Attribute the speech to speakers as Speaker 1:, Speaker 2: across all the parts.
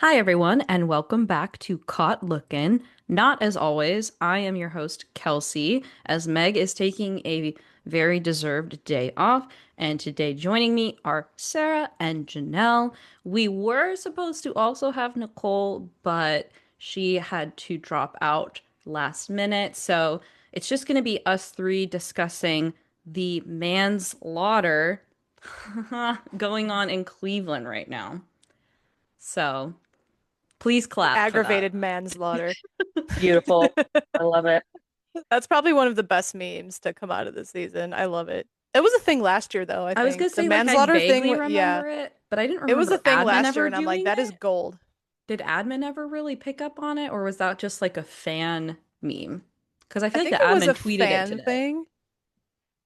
Speaker 1: Hi, everyone, and welcome back to Caught Lookin. Not as always, I am your host, Kelsey, as Meg is taking a very deserved day off. And today joining me are Sarah and Jenell. We were supposed to also have Nicole, but she had to drop out last minute. So it's just going to be us three discussing the manslaughter going on in Cleveland right now. So. Please clap for that.
Speaker 2: Aggravated manslaughter.
Speaker 3: Beautiful. I love it.
Speaker 2: That's probably one of the best memes to come out of the season. I love it. It was a thing last year, though, I
Speaker 1: I was gonna
Speaker 2: think. The
Speaker 1: say, like, I
Speaker 2: manslaughter thing,
Speaker 1: vaguely
Speaker 2: yeah,
Speaker 1: remember it, but I didn't
Speaker 2: it was a
Speaker 1: remember
Speaker 2: thing
Speaker 1: admin
Speaker 2: last year,
Speaker 1: ever
Speaker 2: and I'm like,
Speaker 1: doing
Speaker 2: that is
Speaker 1: it.
Speaker 2: gold.
Speaker 1: Did admin ever really pick up on it, or was that just like a fan meme? Because I
Speaker 2: I
Speaker 1: feel like the
Speaker 2: think it was
Speaker 1: admin
Speaker 2: a
Speaker 1: tweeted it
Speaker 2: fan
Speaker 1: today.
Speaker 2: thing.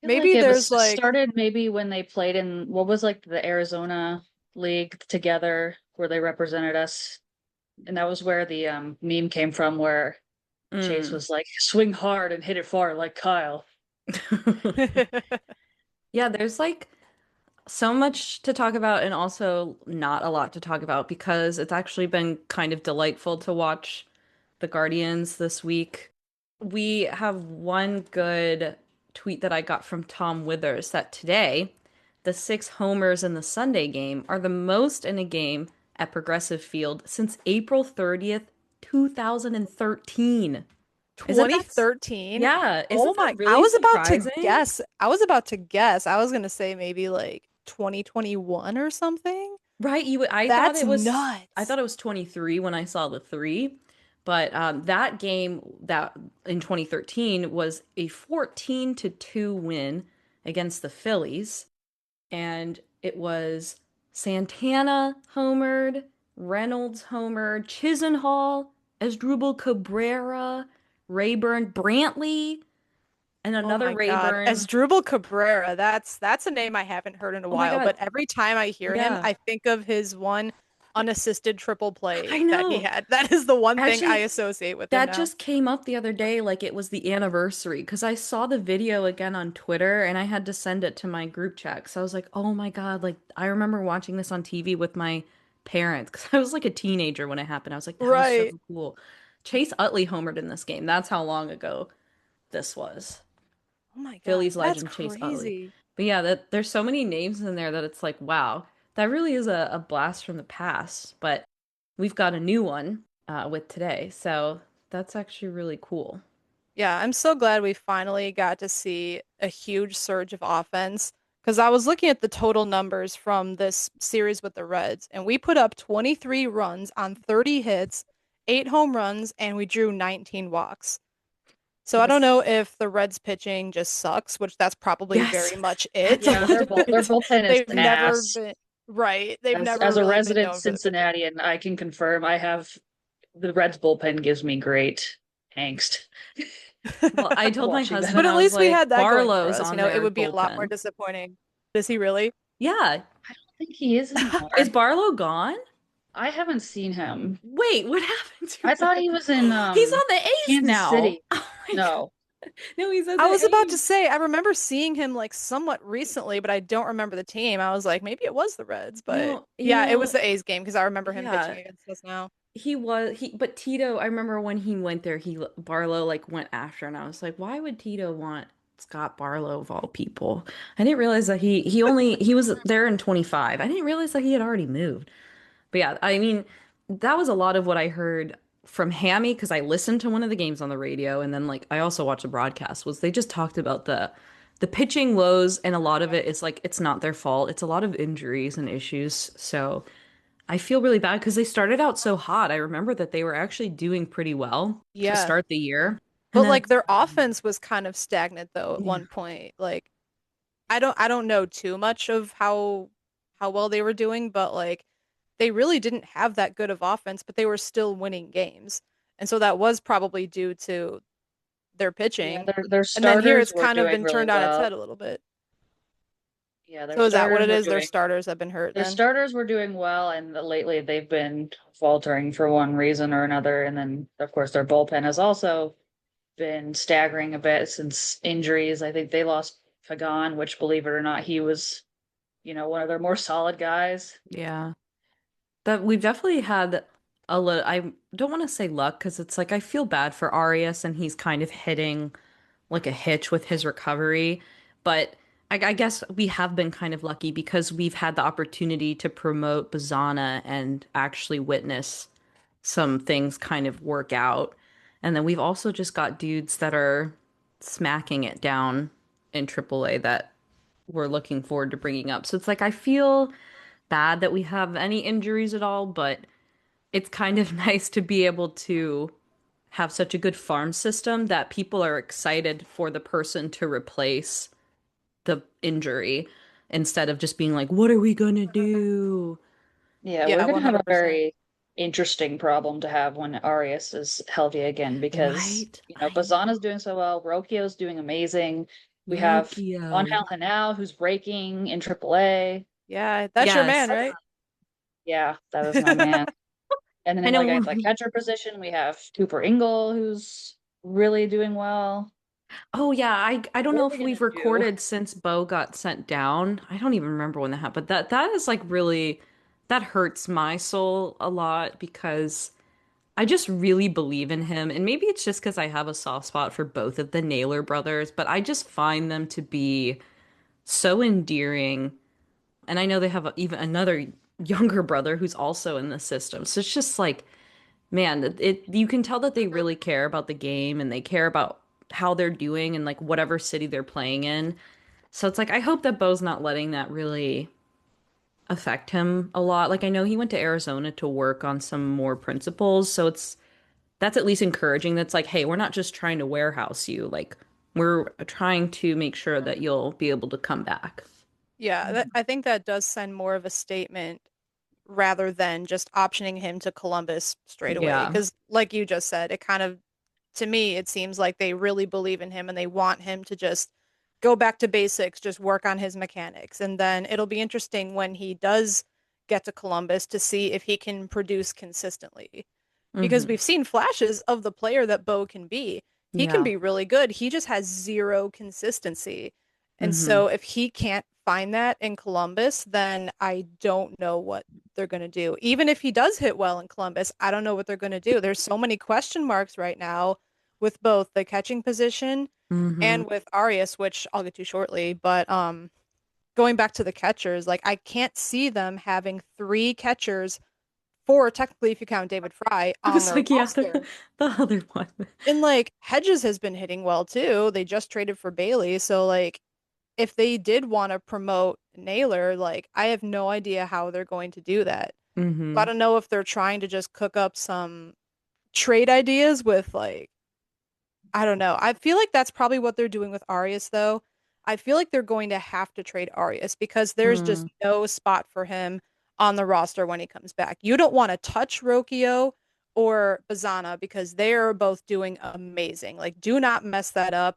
Speaker 3: I feel like
Speaker 2: Maybe
Speaker 3: it was
Speaker 2: there's like,
Speaker 3: started maybe when they played in what was like the Arizona League together where they represented us. And that was where the meme came from where Chase
Speaker 1: Mm.
Speaker 3: was like, swing hard and hit it far like Kyle.
Speaker 1: Yeah, there's like so much to talk about and also not a lot to talk about because it's actually been kind of delightful to watch the Guardians this week. We have one good tweet that I got from Tom Withers that today, the six homers in the Sunday game are the most in a game at Progressive Field since April 30th, 2013. Isn't that,
Speaker 2: 2013.
Speaker 1: yeah,
Speaker 2: Oh
Speaker 1: isn't that
Speaker 2: my, I
Speaker 1: really
Speaker 2: was about to
Speaker 1: surprising?
Speaker 2: guess. I was about to guess. I was gonna say maybe like 2021 or something.
Speaker 1: Right,
Speaker 2: That's
Speaker 1: I
Speaker 2: nuts.
Speaker 1: thought it was 23 when I saw the three, but that game that in 2013 was a 14 to 2 win against the Phillies, and it was Santana homered, Reynolds homered, Chisenhall, Asdrubal Cabrera, Rayburn, Brantley, and
Speaker 2: Oh
Speaker 1: another
Speaker 2: my God.
Speaker 1: Rayburn.
Speaker 2: Asdrubal Cabrera, that's a name I haven't heard in a
Speaker 1: Oh my
Speaker 2: while,
Speaker 1: God,
Speaker 2: but every time I hear him,
Speaker 1: yeah,
Speaker 2: I think of his one unassisted triple
Speaker 1: I
Speaker 2: play that he
Speaker 1: know.
Speaker 2: had. That is the one thing I
Speaker 1: Actually,
Speaker 2: associate with him
Speaker 1: that
Speaker 2: now.
Speaker 1: just came up the other day, like it was the anniversary, because I saw the video again on Twitter and I had to send it to my group chat. So I was like, oh my God, like I remember watching this on TV with my parents because I was like a teenager when it happened. I was like, that was so
Speaker 2: Right.
Speaker 1: cool. Chase Utley homered in this game. That's how long ago this was.
Speaker 2: Oh my God,
Speaker 1: Phillies
Speaker 2: that's
Speaker 1: legend Chase Utley.
Speaker 2: crazy.
Speaker 1: But yeah, there's so many names in there that it's like, wow, that really is a blast from the past. But we've got a new one with today, so that's actually really cool.
Speaker 2: Yeah, I'm so glad we finally got to see a huge surge of offense because I was looking at the total numbers from this series with the Reds, and we put up 23 runs on 30 hits, 8 home runs, and we drew 19 walks. So I don't
Speaker 1: Yes.
Speaker 2: know if the Reds pitching just sucks, which that's probably
Speaker 1: Yes,
Speaker 2: very much
Speaker 1: that's
Speaker 2: it.
Speaker 1: a
Speaker 3: Yeah,
Speaker 1: lot of
Speaker 3: their
Speaker 1: it.
Speaker 3: bullpen is
Speaker 2: They've never
Speaker 3: ass.
Speaker 2: been right. They've never
Speaker 3: As a
Speaker 2: really been
Speaker 3: resident
Speaker 2: known for the pitching.
Speaker 3: Cincinnatian, I can confirm I have the Reds bullpen gives me great angst
Speaker 1: Well, I told my
Speaker 3: watching them.
Speaker 2: But
Speaker 1: husband,
Speaker 2: at
Speaker 1: I was
Speaker 2: least we
Speaker 1: like,
Speaker 2: had that going for
Speaker 1: Barlow's
Speaker 2: us.
Speaker 1: on
Speaker 2: It
Speaker 1: their
Speaker 2: would be a lot more
Speaker 1: bullpen.
Speaker 2: disappointing. Does he really?
Speaker 1: Yeah.
Speaker 3: I don't think he is
Speaker 1: Is
Speaker 3: anymore.
Speaker 1: Barlow gone?
Speaker 3: I haven't seen him.
Speaker 1: Wait, what happened to
Speaker 3: I thought
Speaker 1: him?
Speaker 3: he was in
Speaker 1: He's on the A's
Speaker 3: Kansas
Speaker 1: now.
Speaker 3: City.
Speaker 1: Oh my God.
Speaker 3: No.
Speaker 1: No, he's at
Speaker 2: I
Speaker 1: the
Speaker 2: was about to
Speaker 1: A's.
Speaker 2: say, I remember seeing him like somewhat recently, but I don't remember the team. I was like, maybe it was the Reds, but
Speaker 1: No,
Speaker 2: yeah, it was the A's game because I remember him
Speaker 1: yeah.
Speaker 2: pitching against us now.
Speaker 1: But Tito, I remember when he went there, Barlow like went after, and I was like, why would Tito want Scott Barlow of all people? I didn't realize that he was there in 25. I didn't realize that he had already moved. But yeah, I mean, that was a lot of what I heard from Hammy because I listened to one of the games on the radio, and then like I also watched a broadcast. Was they just talked about the pitching woes, and a lot of it is like it's not their fault. It's a lot of injuries and issues. So. I feel really bad because they started out so hot. I remember that they were actually doing pretty well to
Speaker 2: Yeah.
Speaker 1: start the year. And
Speaker 2: But
Speaker 1: then,
Speaker 2: like their offense was kind of stagnant though at
Speaker 1: yeah,
Speaker 2: one point. Like I don't know too much of how well they were doing, but like they really didn't have that good of offense, but they were still winning games. And so that was probably due to their
Speaker 3: Yeah,
Speaker 2: pitching.
Speaker 3: their
Speaker 2: And then here
Speaker 3: starters
Speaker 2: it's
Speaker 3: were
Speaker 2: kind of
Speaker 3: doing
Speaker 2: been
Speaker 3: really
Speaker 2: turned on its
Speaker 3: well.
Speaker 2: head a little bit.
Speaker 3: Yeah, their
Speaker 2: So is that what
Speaker 3: starters
Speaker 2: it
Speaker 3: were
Speaker 2: is? Their
Speaker 3: doing
Speaker 2: starters have been hurt
Speaker 3: their
Speaker 2: then?
Speaker 3: starters were doing well, and lately they've been faltering for one reason or another. And then, of course, their bullpen has also been staggering a bit since injuries. I think they lost Pagan, which, believe it or not, he was, one of their more solid guys.
Speaker 1: yeah. That we've definitely had. I don't want to say luck because it's like I feel bad for Arias and he's kind of hitting like a hitch with his recovery. But I guess we have been kind of lucky because we've had the opportunity to promote Bazana and actually witness some things kind of work out. And then we've also just got dudes that are smacking it down in AAA that we're looking forward to bringing up. So it's like I feel bad that we have any injuries at all, but it's kind of nice to be able to have such a good farm system that people are excited for the person to replace the injury instead of just being like, what are we gonna do?
Speaker 3: Yeah, we're
Speaker 2: Yeah,
Speaker 3: gonna have a
Speaker 2: 100%.
Speaker 3: very interesting problem to have when Arias is healthy again because,
Speaker 1: Right?
Speaker 3: you know,
Speaker 1: I
Speaker 3: Bazana's
Speaker 1: know.
Speaker 3: doing so well, Rokio's doing amazing. We have
Speaker 1: Rokio.
Speaker 3: Angel Hanao who's raking in AAA.
Speaker 2: Yeah, that's your man,
Speaker 1: Yes.
Speaker 2: right?
Speaker 3: Yeah, that is my man. And then
Speaker 1: I
Speaker 3: in like
Speaker 1: know.
Speaker 3: at the catcher position, we have Cooper Ingle who's really doing well.
Speaker 1: Oh yeah, I don't
Speaker 3: What
Speaker 1: know
Speaker 3: are we
Speaker 1: if
Speaker 3: gonna
Speaker 1: we've
Speaker 3: do?
Speaker 1: recorded since Bo got sent down. I don't even remember when that happened. That is like really that hurts my soul a lot because I just really believe in him. And maybe it's just because I have a soft spot for both of the Naylor brothers, but I just find them to be so endearing. And I know they have even another younger brother who's also in the system. So it's just like, man, you can tell that they really care about the game and they care about how they're doing and like whatever city they're playing in. So it's like I hope that Bo's not letting that really affect him a lot. Like I know he went to Arizona to work on some more principles, so that's at least encouraging. That's like, hey, we're not just trying to warehouse you. Like we're trying to make sure that you'll be able to come back.
Speaker 2: Yeah, I think that does send more of a statement rather than just optioning him to Columbus straight away.
Speaker 1: Yeah.
Speaker 2: Because, like you just said, it kind of, to me, it seems like they really believe in him and they want him to just go back to basics, just work on his mechanics. And then it'll be interesting when he does get to Columbus to see if he can produce consistently. Because
Speaker 1: Hmm.
Speaker 2: we've seen flashes of the player that Bo can be. He can
Speaker 1: Yeah.
Speaker 2: be really good. He just has zero consistency. And
Speaker 1: Hmm.
Speaker 2: so if he can't find that in Columbus, then I don't know what they're going to do. Even if he does hit well in Columbus, I don't know what they're going to do. There's so many question marks right now with both the catching position
Speaker 1: Hmm.
Speaker 2: and with Arias, which I'll get to shortly. But going back to the catchers, like I can't see them having three catchers, four technically if you count David Fry,
Speaker 1: I
Speaker 2: on
Speaker 1: was
Speaker 2: their
Speaker 1: like, yeah,
Speaker 2: roster.
Speaker 1: the other one.
Speaker 2: And like Hedges has been hitting well too. They just traded for Bailey, so like if they did want to promote Naylor, like I have no idea how they're going to do that. So I
Speaker 1: Hmm.
Speaker 2: don't know if they're trying to just cook up some trade ideas with like I don't know. I feel like that's probably what they're doing with Arias though. I feel like they're going to have to trade Arias because there's just
Speaker 1: Mm.
Speaker 2: no spot for him on the roster when he comes back. You don't want to touch Rokio or Bazana because they are both doing amazing. Like do not mess that up.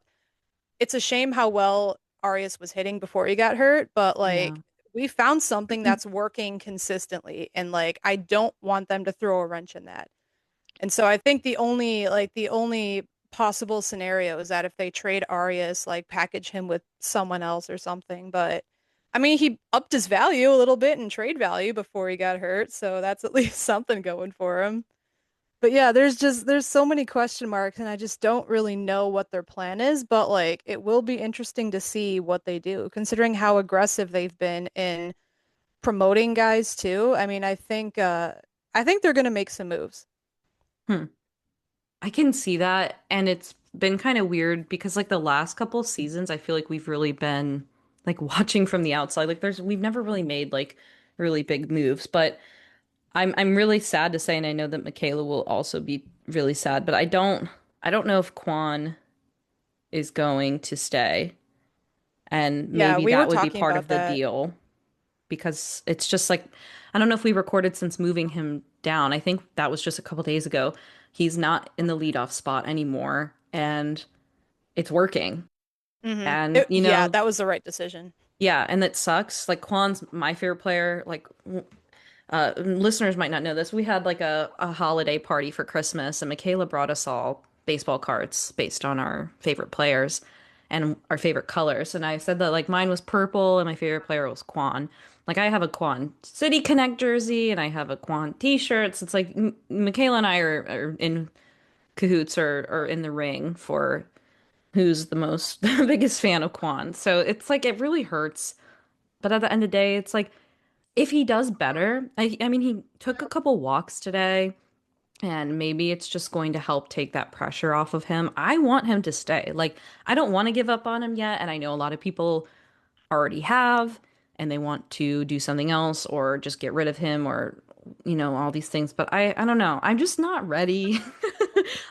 Speaker 2: It's a shame how well Arias was hitting before he got hurt, but
Speaker 1: Yeah.
Speaker 2: like we found something that's working consistently and like I don't want them to throw a wrench in that. And so I think the only possible scenario is that if they trade Arias, like package him with someone else or something. But I mean, he upped his value a little bit in trade value before he got hurt, so that's at least something going for him. But yeah, there's so many question marks and I just don't really know what their plan is, but like it will be interesting to see what they do, considering how aggressive they've been in promoting guys too. I mean, I think they're gonna make some moves.
Speaker 1: Hmm. I can see that, and it's been kind of weird because like the last couple seasons, I feel like we've really been like watching from the outside. Like we've never really made like really big moves, but I'm really sad to say, and I know that Michaela will also be really sad, but I don't know if Kwan is going to stay, and
Speaker 2: Yeah,
Speaker 1: maybe
Speaker 2: we were
Speaker 1: that would be
Speaker 2: talking
Speaker 1: part
Speaker 2: about
Speaker 1: of the
Speaker 2: that.
Speaker 1: deal because it's just like I don't know if we recorded since moving him down. I think that was just a couple days ago. He's not in the leadoff spot anymore, and it's working. And
Speaker 2: Yeah, that was the right decision.
Speaker 1: yeah, and that sucks. Like Kwan's my favorite player. Like listeners might not know this. We had like a holiday party for Christmas, and Michaela brought us all baseball cards based on our favorite players and our favorite colors. And I said that like mine was purple and my favorite player was Kwan. Like I have a Kwan City Connect jersey and I have a Kwan t-shirts. It's like Michaela and I are in cahoots or in the ring for who's the most the biggest fan of Kwan. So it's like it really hurts. But at the end of the day, it's like if he does better, I mean, he took a couple walks today, and maybe it's just going to help take that pressure off of him. I want him to stay. Like, I don't want to give up on him yet, and I know a lot of people already have, and they want to do something else or just get rid of him or, all these things. But I don't know. I'm just not ready.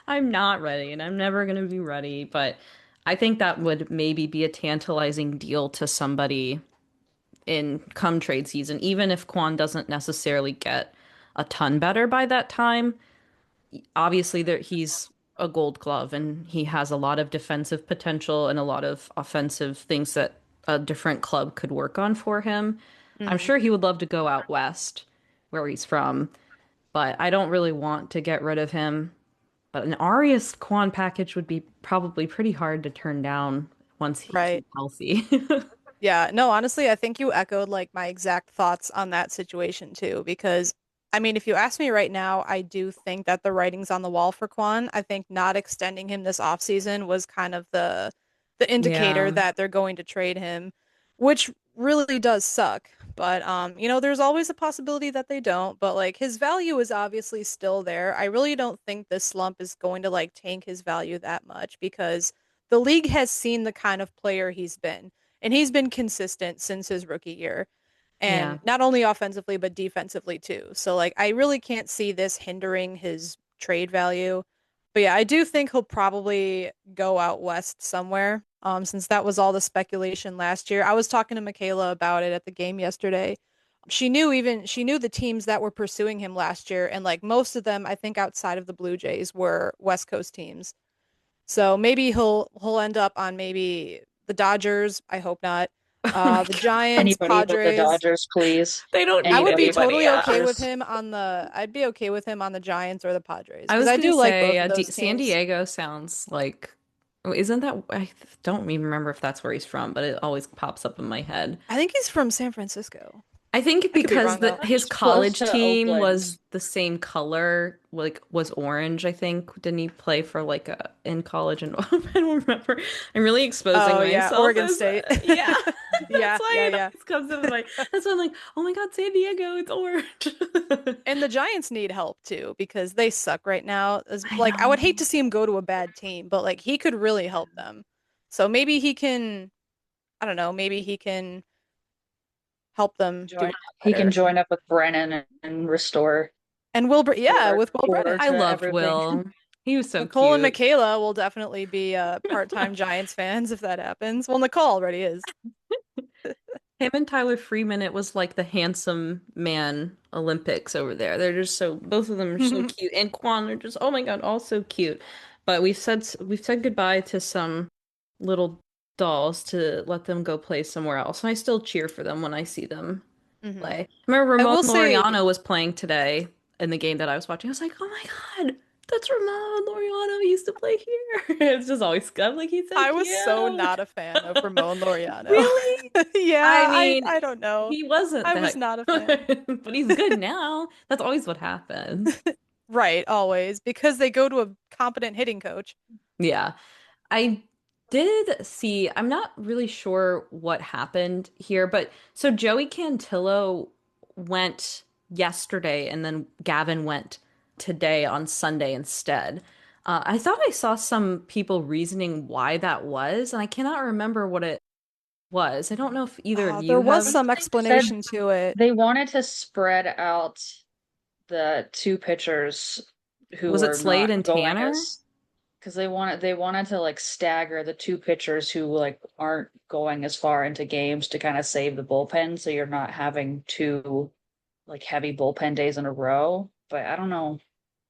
Speaker 1: I'm not ready, and I'm never going to be ready. But I think that would maybe be a tantalizing deal to somebody in come trade season, even if Quan doesn't necessarily get a ton better by that time. Obviously, there he's a gold glove and he has a lot of defensive potential and a lot of offensive things that a different club could work on for him. I'm
Speaker 2: Hmm.
Speaker 1: sure he would love to go out west where he's from, but I don't really want to get rid of him. But an Arias Quan package would be probably pretty hard to turn down once he's
Speaker 2: Right.
Speaker 1: healthy.
Speaker 2: Yeah, no, honestly, I think you echoed like my exact thoughts on that situation too, because I mean, if you ask me right now, I do think that the writing's on the wall for Quan. I think not extending him this offseason was kind of the indicator
Speaker 1: Yeah.
Speaker 2: that they're going to trade him, which really does suck. But there's always a possibility that they don't, but like his value is obviously still there. I really don't think this slump is going to like tank his value that much because the league has seen the kind of player he's been. And he's been consistent since his rookie year.
Speaker 1: Yeah.
Speaker 2: And not only offensively, but defensively too. So, like, I really can't see this hindering his trade value. But yeah, I do think he'll probably go out west somewhere. Since that was all the speculation last year. I was talking to Michaela about it at the game yesterday. She knew the teams that were pursuing him last year, and like most of them, I think outside of the Blue Jays, were West Coast teams. So maybe he'll end up on maybe the Dodgers. I hope not.
Speaker 1: Oh my
Speaker 2: The
Speaker 1: God.
Speaker 2: Giants,
Speaker 3: Anybody but the
Speaker 2: Padres.
Speaker 3: Dodgers, please.
Speaker 1: They don't
Speaker 2: I
Speaker 1: need
Speaker 2: would be
Speaker 3: Anybody but the
Speaker 1: anybody.
Speaker 2: totally okay with
Speaker 3: Dodgers.
Speaker 2: him on the. I'd be okay with him on the Giants or the Padres
Speaker 1: I
Speaker 2: because
Speaker 1: was
Speaker 2: I
Speaker 1: gonna
Speaker 2: do like
Speaker 1: say
Speaker 2: both of those
Speaker 1: San
Speaker 2: teams.
Speaker 1: Diego sounds like, isn't that? I don't even remember if that's where he's from, but it always pops up in my head.
Speaker 2: I think he's from San Francisco.
Speaker 1: I think
Speaker 2: I could be
Speaker 1: because
Speaker 2: wrong though.
Speaker 1: his
Speaker 3: It's close
Speaker 1: college
Speaker 3: to
Speaker 1: team
Speaker 3: Oakland.
Speaker 1: was the same color, like was orange, I think. Didn't he play for like a in college? And I don't remember. I'm really exposing
Speaker 2: Oh yeah,
Speaker 1: myself
Speaker 2: Oregon
Speaker 1: as
Speaker 2: State.
Speaker 1: yeah. That's
Speaker 2: Yeah,
Speaker 1: why
Speaker 2: yeah,
Speaker 1: it
Speaker 2: yeah.
Speaker 1: always comes in my. That's why I'm like, oh my God, San Diego, it's orange.
Speaker 2: And the Giants need help too because they suck right now.
Speaker 1: I
Speaker 2: Like I
Speaker 1: know.
Speaker 2: would hate to see him go to a bad team, but like he could really help them. So maybe he can, I don't know, maybe he can help them do
Speaker 3: Join. He can
Speaker 2: better.
Speaker 3: join up with Brennan and restore
Speaker 2: And yeah, with Will
Speaker 3: order
Speaker 2: Brennan.
Speaker 1: I
Speaker 3: to
Speaker 1: loved
Speaker 3: everything.
Speaker 1: Will. He was so
Speaker 2: Nicole and
Speaker 1: cute.
Speaker 2: Michaela will definitely be part-time Giants fans if that happens. Well, Nicole already is.
Speaker 1: Him and Tyler Freeman, it was like the handsome man Olympics over there. They're just so both of them are so cute. And Quan are just oh my God, all so cute. But we've said goodbye to some little dolls to let them go play somewhere else. And I still cheer for them when I see them
Speaker 2: Hmm.
Speaker 1: play. I remember
Speaker 2: I
Speaker 1: Ramon
Speaker 2: will say
Speaker 1: Laureano was playing today in the game that I was watching. I was like, oh my God, that's Ramon Laureano. He used to play here. It's just always I'm like he's so
Speaker 2: I was so
Speaker 1: cute.
Speaker 2: not a fan of Ramon Laureano.
Speaker 1: Really?
Speaker 2: Yeah,
Speaker 1: I
Speaker 2: I
Speaker 1: mean,
Speaker 2: I don't know.
Speaker 1: he wasn't
Speaker 2: I was
Speaker 1: that
Speaker 2: not a fan.
Speaker 1: good, but he's good now. That's always what happens.
Speaker 2: Right, always, because they go to a competent hitting coach.
Speaker 1: Yeah. I did see, I'm not really sure what happened here, but so Joey Cantillo went yesterday and then Gavin went today on Sunday instead. I thought I saw some people reasoning why that was, and I cannot remember what it was. I don't know if either of
Speaker 2: There
Speaker 1: you
Speaker 2: was
Speaker 1: have.
Speaker 2: some
Speaker 3: They said
Speaker 2: explanation to it.
Speaker 3: they wanted to spread out the two pitchers who
Speaker 1: Was it
Speaker 3: were
Speaker 1: Slade
Speaker 3: not
Speaker 1: and
Speaker 3: going
Speaker 1: Tanner?
Speaker 3: as because they wanted to like stagger the two pitchers who like aren't going as far into games to kind of save the bullpen so you're not having two like heavy bullpen days in a row. But I don't know.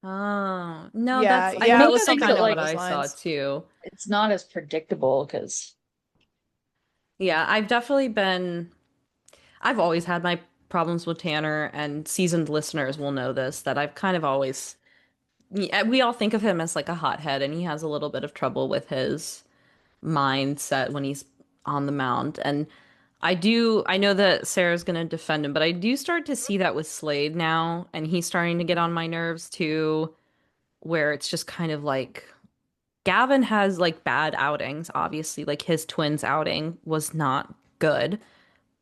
Speaker 1: Oh, no,
Speaker 2: Yeah,
Speaker 3: It
Speaker 2: yeah, it was
Speaker 3: makes
Speaker 1: that's
Speaker 3: things
Speaker 2: something
Speaker 3: that
Speaker 1: kind of
Speaker 2: along
Speaker 1: what
Speaker 3: like
Speaker 2: those
Speaker 1: I saw
Speaker 2: lines.
Speaker 1: too.
Speaker 3: it's not as predictable because
Speaker 1: Yeah, I've always had my problems with Tanner, and seasoned listeners will know this, that I've kind of always, yeah, we all think of him as like a hothead, and he has a little bit of trouble with his mindset when he's on the mound. And I know that Sarah's gonna defend him, but I do start to see that with Slade now, and he's starting to get on my nerves too, where it's just kind of like Gavin has like bad outings, obviously. Like his twins outing was not good,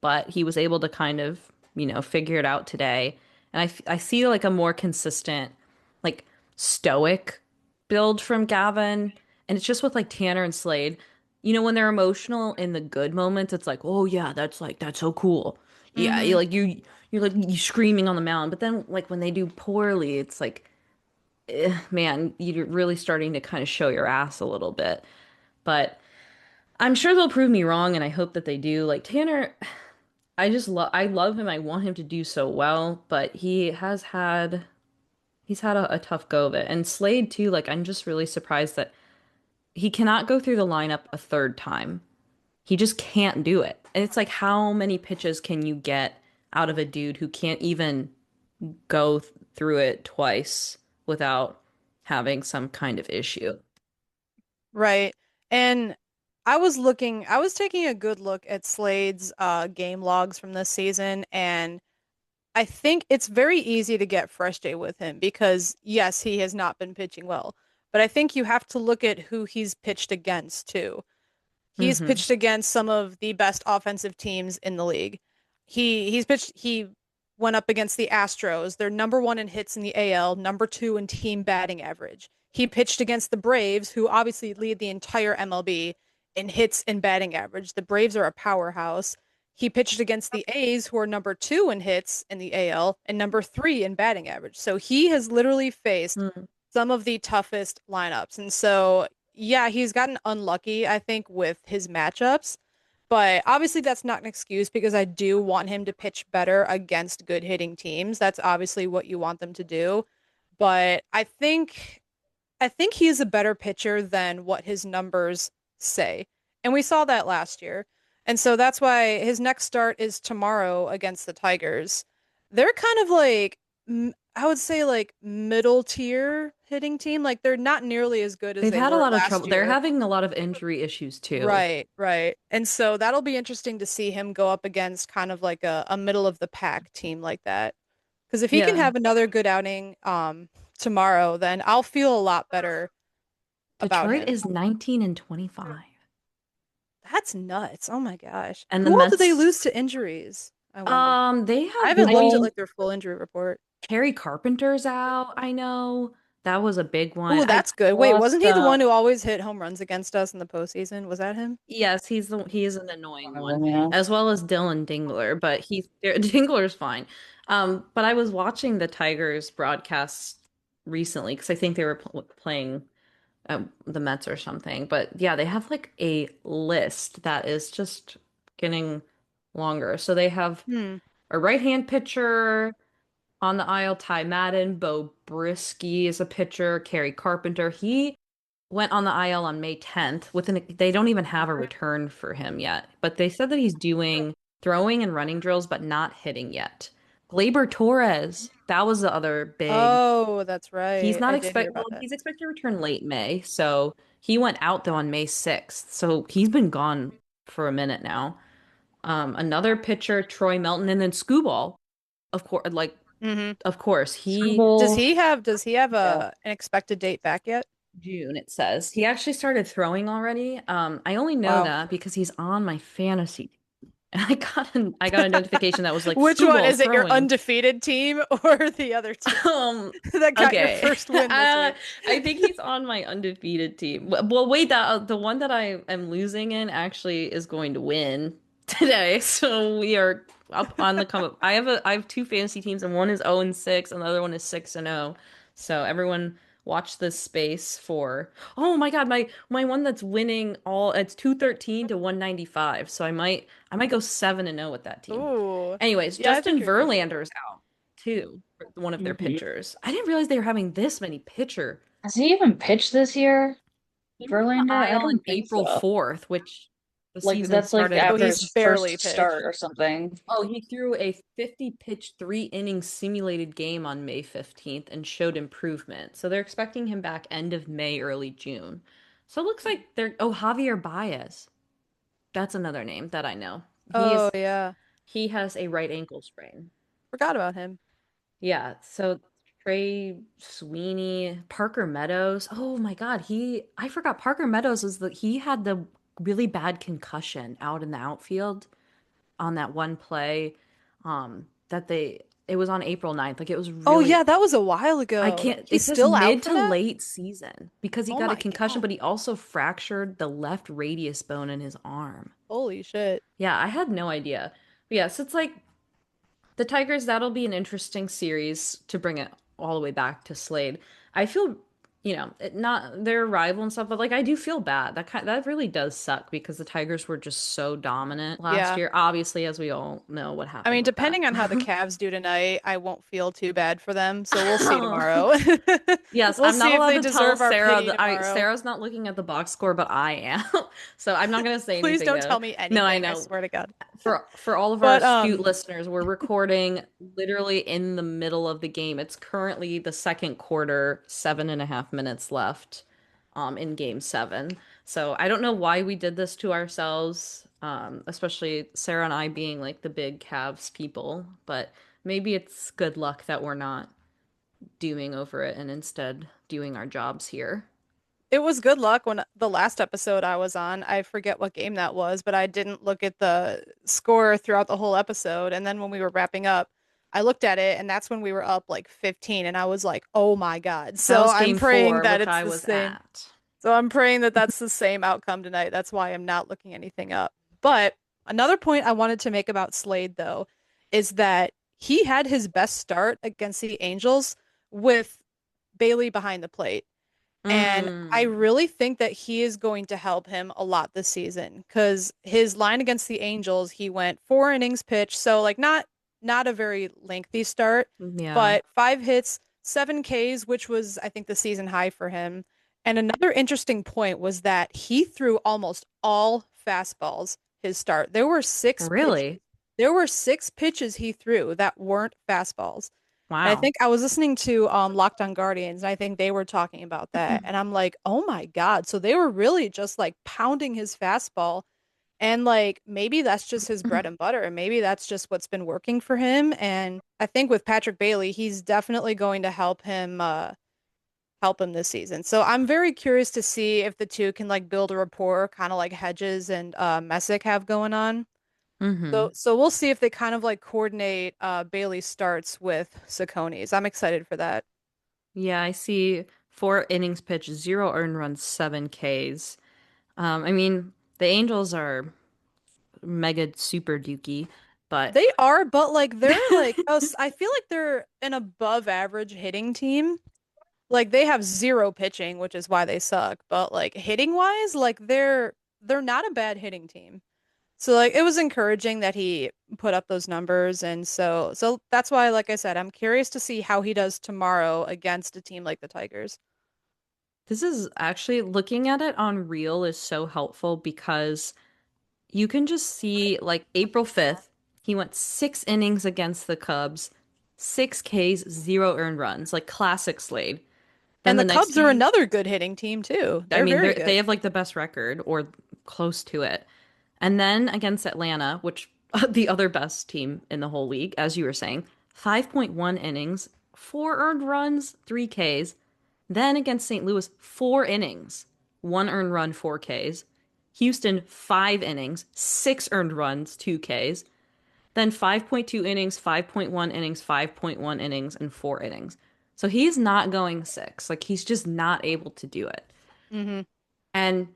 Speaker 1: but he was able to kind of, figure it out today. And I see like a more consistent, like stoic build from Gavin. And it's just with like Tanner and Slade. When they're emotional in the good moments, it's like, oh yeah, that's so cool. Yeah,
Speaker 2: Mm-hmm.
Speaker 1: you're like you screaming on the mound. But then like when they do poorly, it's like, man, you're really starting to kind of show your ass a little bit. But I'm sure they'll prove me wrong, and I hope that they do. Like Tanner, I love him. I want him to do so well, but he's had a tough go of it. And Slade too, like I'm just really surprised that he cannot go through the lineup a third time. He just can't do it. And it's like how many pitches can you get out of a dude who can't even through it twice without having some kind of issue?
Speaker 2: Right. And I was taking a good look at Slade's game logs from this season, and I think it's very easy to get frustrated with him because yes, he has not been pitching well, but I think you have to look at who he's pitched against too. He's
Speaker 1: Hmm.
Speaker 2: pitched against some of the best offensive teams in the league. He went up against the Astros. They're number one in hits in the AL, number two in team batting average. He pitched against the Braves, who obviously lead the entire MLB in hits and batting average. The Braves are a powerhouse. He pitched against the A's, who are number two in hits in the AL and number three in batting average. So he has literally faced some of the toughest lineups. And so yeah, he's gotten unlucky, I think, with his matchups. But obviously, that's not an excuse because I do want him to pitch better against good hitting teams. That's obviously what you want them to do. But I think he is a better pitcher than what his numbers say. And we saw that last year. And so that's why his next start is tomorrow against the Tigers. They're kind of like, I would say, like middle tier hitting team. Like they're not nearly as good as
Speaker 1: They've
Speaker 2: they
Speaker 1: had a
Speaker 2: were
Speaker 1: lot of
Speaker 2: last
Speaker 1: trouble. They're
Speaker 2: year.
Speaker 1: having a lot of injury issues too.
Speaker 2: Right, right. And so that'll be interesting to see him go up against kind of like a middle of the pack team like that. Because if he can
Speaker 1: Yeah.
Speaker 2: have another good outing tomorrow, then I'll feel a lot better about
Speaker 1: Detroit
Speaker 2: him.
Speaker 1: is 19 and 25.
Speaker 2: That's nuts. Oh my gosh.
Speaker 1: And the
Speaker 2: Who all did they
Speaker 1: Mets,
Speaker 2: lose to injuries? I wonder.
Speaker 1: they
Speaker 2: I
Speaker 1: have,
Speaker 2: haven't
Speaker 1: I
Speaker 2: looked at
Speaker 1: mean,
Speaker 2: like their full injury report.
Speaker 1: Kerry Carpenter's out, I know. That was a big one.
Speaker 2: Oh,
Speaker 1: I
Speaker 2: that's good. Wait,
Speaker 1: lost
Speaker 2: wasn't he the one who always hit home runs against us in the postseason? Was that him?
Speaker 1: yes, he is an annoying
Speaker 3: One of
Speaker 1: one,
Speaker 3: them, yeah.
Speaker 1: as well as Dylan Dingler, but Dingler's fine. But I was watching the Tigers broadcast recently because I think they were playing the Mets or something. But yeah, they have like a list that is just getting longer. So they have
Speaker 2: Hmm.
Speaker 1: a right-hand pitcher on the aisle, Ty Madden, Bo Brisky is a pitcher, Kerry Carpenter. He went on the IL on May 10th they don't even have a return for him yet, but they said that he's doing throwing and running drills, but not hitting yet. Glaber Torres, that was the other big.
Speaker 2: Oh, that's right. I did hear about that.
Speaker 1: He's expected to return late May, so he went out though on May 6th. So he's been gone for a minute now. Another pitcher, Troy Melton, and then Scooball, of course,
Speaker 2: Hmm.
Speaker 1: of course, he
Speaker 3: Scribble.
Speaker 2: Does he have
Speaker 3: Yeah.
Speaker 2: a an expected date back yet?
Speaker 1: June, it says. He actually started throwing already. I only know
Speaker 2: Wow.
Speaker 1: that because he's on my fantasy team. And I got a notification that was like
Speaker 2: Which one
Speaker 1: Scooball
Speaker 2: is it, your
Speaker 1: throwing.
Speaker 2: undefeated team or the other team
Speaker 1: Um,
Speaker 2: that got your
Speaker 1: okay.
Speaker 2: first win this week?
Speaker 1: I think he's on my undefeated team. Well, wait, that the one that I am losing in actually is going to win today. So we are up on the come up. I have two fantasy teams, and one is 0 and 6, and the other one is 6 and 0. So everyone watch this space for. Oh my God, my one that's winning all it's 213 to 195. So I might go 7 and 0 with that team.
Speaker 2: Ooh.
Speaker 1: Anyways,
Speaker 2: Yeah, I think
Speaker 1: Justin
Speaker 2: you're capable.
Speaker 1: Verlander's out too, one of their
Speaker 3: Mhm.
Speaker 1: pitchers. I didn't realize they were having this many pitcher.
Speaker 3: Has he even pitched this year,
Speaker 1: He went on the
Speaker 3: Verlander? I
Speaker 1: IL on
Speaker 3: don't think
Speaker 1: April
Speaker 3: so.
Speaker 1: 4th, which the
Speaker 3: Like
Speaker 1: season
Speaker 3: that's like
Speaker 1: started
Speaker 2: So
Speaker 3: after
Speaker 2: he's
Speaker 3: his
Speaker 2: barely
Speaker 3: first
Speaker 2: pitched.
Speaker 3: start or something.
Speaker 1: Oh, he threw a 50 pitch, 3 inning simulated game on May 15th and showed improvement. So they're expecting him back end of May, early June. So it looks like they're, oh, Javier Baez. That's another name that I know.
Speaker 2: Oh
Speaker 1: He's
Speaker 2: yeah.
Speaker 1: he has a right ankle sprain.
Speaker 2: Forgot about him.
Speaker 1: Yeah, so Trey Sweeney, Parker Meadows. Oh my God, I forgot Parker Meadows was he had the really bad concussion out in the outfield on that one play. That it was on April 9th. Like it was
Speaker 2: Oh yeah,
Speaker 1: really
Speaker 2: that was a while
Speaker 1: I
Speaker 2: ago.
Speaker 1: can't it
Speaker 2: He's
Speaker 1: says
Speaker 2: still out
Speaker 1: mid
Speaker 2: for
Speaker 1: to
Speaker 2: that?
Speaker 1: late season because he
Speaker 2: Oh
Speaker 1: got a
Speaker 2: my
Speaker 1: concussion,
Speaker 2: God.
Speaker 1: but he also fractured the left radius bone in his arm.
Speaker 2: Holy shit.
Speaker 1: Yeah, I had no idea. But yes, it's like the Tigers, that'll be an interesting series to bring it all the way back to Slade. I feel, not their rival and stuff, but like I do feel bad. That really does suck because the Tigers were just so dominant last
Speaker 2: Yeah.
Speaker 1: year. Obviously, as we all know what
Speaker 2: I
Speaker 1: happened
Speaker 2: mean,
Speaker 1: with that.
Speaker 2: depending on how the Cavs do tonight, I won't feel too bad for them. So we'll see tomorrow.
Speaker 1: Yes,
Speaker 2: We'll
Speaker 1: I'm not
Speaker 2: see if
Speaker 1: allowed
Speaker 2: they
Speaker 1: to tell
Speaker 2: deserve our
Speaker 1: Sarah
Speaker 2: pity
Speaker 1: that
Speaker 2: tomorrow.
Speaker 1: Sarah's not looking at the box score, but I am. So I'm not gonna say
Speaker 2: Please
Speaker 1: anything
Speaker 2: don't
Speaker 1: though.
Speaker 2: tell me
Speaker 1: No, I
Speaker 2: anything, I
Speaker 1: know.
Speaker 2: swear to God.
Speaker 1: For all of our
Speaker 2: But
Speaker 1: astute listeners, we're recording literally in the middle of the game. It's currently the second quarter, 7.5 minutes left, in game seven. So I don't know why we did this to ourselves, especially Sarah and I being like the big Cavs people, but maybe it's good luck that we're not dooming over it and instead doing our jobs here.
Speaker 2: it was good luck when the last episode I was on, I forget what game that was, but I didn't look at the score throughout the whole episode. And then when we were wrapping up, I looked at it and that's when we were up like 15 and I was like, "Oh my God."
Speaker 1: That
Speaker 2: So
Speaker 1: was
Speaker 2: I'm
Speaker 1: game
Speaker 2: praying
Speaker 1: four,
Speaker 2: that
Speaker 1: which
Speaker 2: it's
Speaker 1: I
Speaker 2: the
Speaker 1: was
Speaker 2: same.
Speaker 1: at.
Speaker 2: So I'm praying that that's the same outcome tonight. That's why I'm not looking anything up. But another point I wanted to make about Slade, though, is that he had his best start against the Angels with Bailey behind the plate. And I
Speaker 1: Mm,
Speaker 2: really think that he is going to help him a lot this season because his line against the Angels, he went 4 innings pitched, so like not a very lengthy start,
Speaker 1: yeah.
Speaker 2: but 5 hits, 7 Ks, which was I think the season high for him. And another interesting point was that he threw almost all fastballs his start.
Speaker 1: Really?
Speaker 2: There were 6 pitches he threw that weren't fastballs. And I
Speaker 1: Wow.
Speaker 2: think I was listening to Locked On Guardians, and I think they were talking about that. And I'm like, oh my God. So they were really just like pounding his fastball. And like maybe that's just his bread and butter, and maybe that's just what's been working for him. And I think with Patrick Bailey, he's definitely going to help him this season. So I'm very curious to see if the two can like build a rapport, kind of like Hedges and Messick have going on.
Speaker 1: Hmm.
Speaker 2: So we'll see if they kind of like coordinate Bailey starts with Sacconi's. I'm excited for that.
Speaker 1: Yeah, I see 4 innings pitched, zero earned runs, 7 Ks. I mean, the Angels are mega super dookie, but
Speaker 2: They are, but like they're like us. I feel like they're an above average hitting team. Like they have zero pitching, which is why they suck. But like hitting wise, like they're not a bad hitting team. So like it was encouraging that he put up those numbers, and so that's why, like I said, I'm curious to see how he does tomorrow against a team like the Tigers.
Speaker 1: this is actually looking at it on Real is so helpful because you can just see like April 5th, he went 6 innings against the Cubs, 6 Ks, zero earned runs, like classic Slade. Then
Speaker 2: And
Speaker 1: the
Speaker 2: the
Speaker 1: next
Speaker 2: Cubs are
Speaker 1: game,
Speaker 2: another good hitting team too.
Speaker 1: I
Speaker 2: They're
Speaker 1: mean,
Speaker 2: very
Speaker 1: they
Speaker 2: good.
Speaker 1: have like the best record or close to it. And then against Atlanta, which the other best team in the whole league, as you were saying, 5.1 innings, 4 earned runs, 3 Ks. Then against St. Louis, 4 innings, 1 earned run, 4 Ks. Houston, 5 innings, 6 earned runs, 2 Ks. Then 5.2 innings, 5.1 innings, 5.1 innings, and 4 innings. So he's not going six. Like he's just not able to do it.
Speaker 2: Hmm.
Speaker 1: And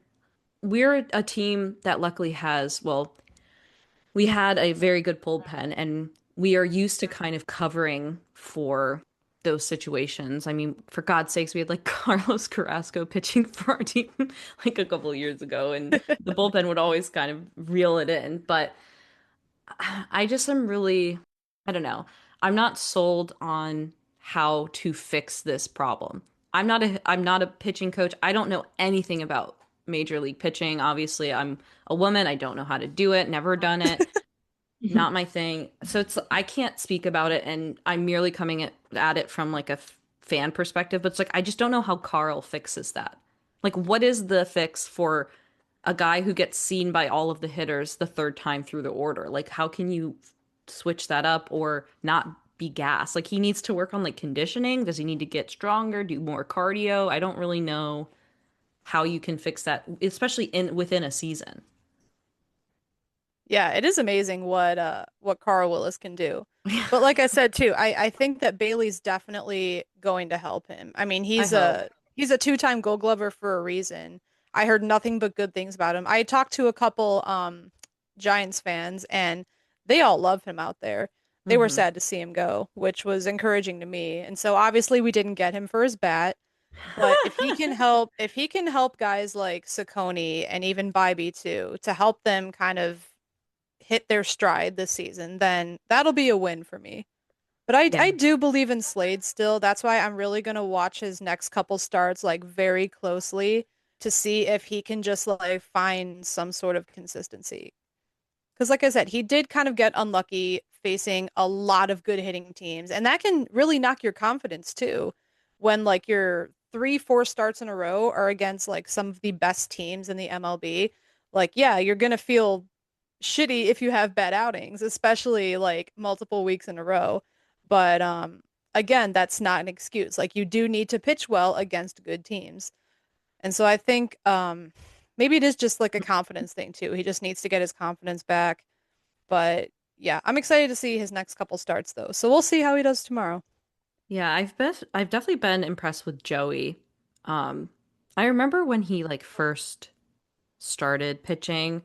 Speaker 1: we're a team that luckily has, well, we had a very good bullpen and we are used to kind of covering for those situations. I mean, for God's sakes, we had like Carlos Carrasco pitching for our team like a couple of years ago, and the bullpen would always kind of reel it in. But I just am really, I don't know. I'm not sold on how to fix this problem. I'm not a pitching coach. I don't know anything about major league pitching. Obviously, I'm a woman. I don't know how to do it. Never done it. Not my thing. So I can't speak about it and I'm merely coming at it from like a fan perspective, but it's like I just don't know how Carl fixes that. Like what is the fix for a guy who gets seen by all of the hitters the third time through the order. Like, how can you switch that up or not be gassed? Like, he needs to work on like conditioning. Does he need to get stronger, do more cardio? I don't really know how you can fix that, especially in within a season.
Speaker 2: Yeah, it is amazing what Carl Willis can do. But like I said too, I think that Bailey's definitely going to help him. I mean,
Speaker 1: I hope.
Speaker 2: he's a two-time Gold Glover for a reason. I heard nothing but good things about him. I talked to a couple Giants fans and they all love him out there. They were
Speaker 1: Hmm.
Speaker 2: sad to see him go, which was encouraging to me. And so obviously we didn't get him for his bat, but if he can help guys like Saccone and even Bybee too, to help them kind of hit their stride this season, then that'll be a win for me. But
Speaker 1: Yeah.
Speaker 2: I do believe in Slade still. That's why I'm really gonna watch his next couple starts like very closely to see if he can just like find some sort of consistency. Because like I said, he did kind of get unlucky facing a lot of good hitting teams, and that can really knock your confidence too when like your three, four starts in a row are against like some of the best teams in the MLB. Like, yeah, you're gonna feel shitty if you have bad outings, especially like multiple weeks in a row. But again, that's not an excuse. Like you do need to pitch well against good teams. And so I think maybe it is just like a confidence thing too. He just needs to get his confidence back. But yeah, I'm excited to see his next couple starts though. So we'll see how he does tomorrow.
Speaker 1: Yeah, I've definitely been impressed with Joey. Um, I remember when he like first started pitching.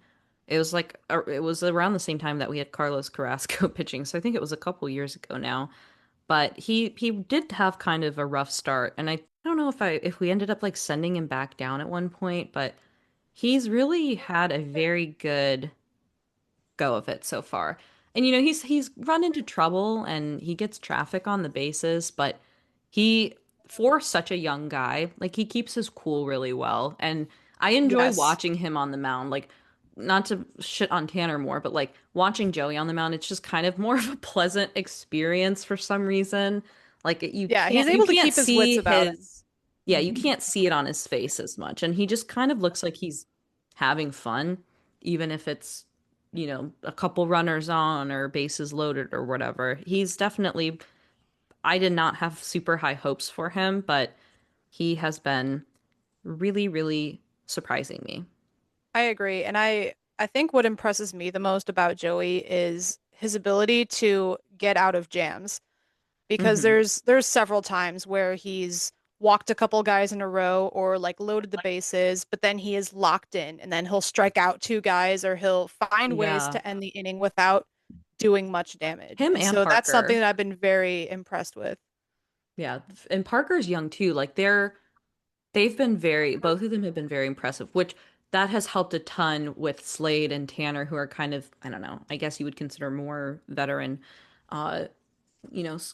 Speaker 1: It was around the same time that we had Carlos Carrasco pitching, so I think it was a couple years ago now. But he did have kind of a rough start, and I don't know if we ended up like sending him back down at one point, but he's really had a very good go of it so far. And he's run into trouble and he gets traffic on the bases, but he for such a young guy, like he keeps his cool really well. And I enjoy
Speaker 2: Yes.
Speaker 1: watching him on the mound. Like not to shit on Tanner more, but like watching Joey on the mound, it's just kind of more of a pleasant experience for some reason. Like
Speaker 2: Yeah, he's
Speaker 1: you
Speaker 2: able to
Speaker 1: can't
Speaker 2: keep his wits
Speaker 1: see
Speaker 2: about him.
Speaker 1: his yeah, you can't see it on his face as much. And he just kind of looks like he's having fun, even if it's a couple runners on or bases loaded or whatever. He's definitely, I did not have super high hopes for him, but he has been really, really surprising me.
Speaker 2: I agree. And I think what impresses me the most about Joey is his ability to get out of jams. Because
Speaker 1: Hmm.
Speaker 2: there's several times where he's walked a couple guys in a row or like loaded the bases, but then he is locked in and then he'll strike out two guys or he'll find ways
Speaker 1: Yeah.
Speaker 2: to end the inning without doing much damage.
Speaker 1: Him
Speaker 2: And
Speaker 1: and
Speaker 2: so that's something
Speaker 1: Parker.
Speaker 2: that I've been very impressed with.
Speaker 1: Yeah. And Parker's young too. Like they've been both of them have been very impressive, which that has helped a ton with Slade and Tanner, who are kind of, I don't know, I guess you would consider more veteran. Uh,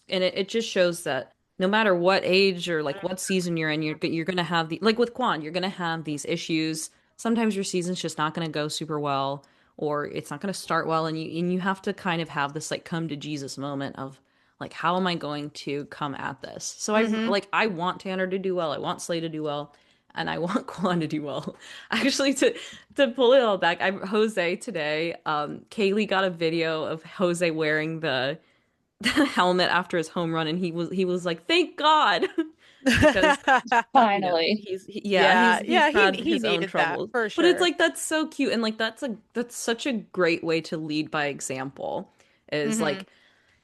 Speaker 1: and it just shows that no matter what age or like what season you're in, you're gonna have like with Kwan, you're gonna have these issues. Sometimes your season's just not gonna go super well, or it's not gonna start well, and you have to kind of have this like come to Jesus moment of like, how am I going to come at this? So
Speaker 2: Hmm.
Speaker 1: I want Tanner to do well, I want Slay to do well, and I want Kwan to do well. Actually, to pull it all back, I Jose today. Kaylee got a video of Jose wearing the helmet after his home run, and he was like, "Thank God," because
Speaker 3: Finally.
Speaker 1: yeah,
Speaker 2: Yeah,
Speaker 1: he's
Speaker 2: yeah,
Speaker 1: had
Speaker 2: he
Speaker 1: his own
Speaker 2: needed that
Speaker 1: troubles,
Speaker 2: for
Speaker 1: but it's
Speaker 2: sure.
Speaker 1: like that's so cute, and like that's such a great way to lead by example. Is
Speaker 2: Hmm.
Speaker 1: like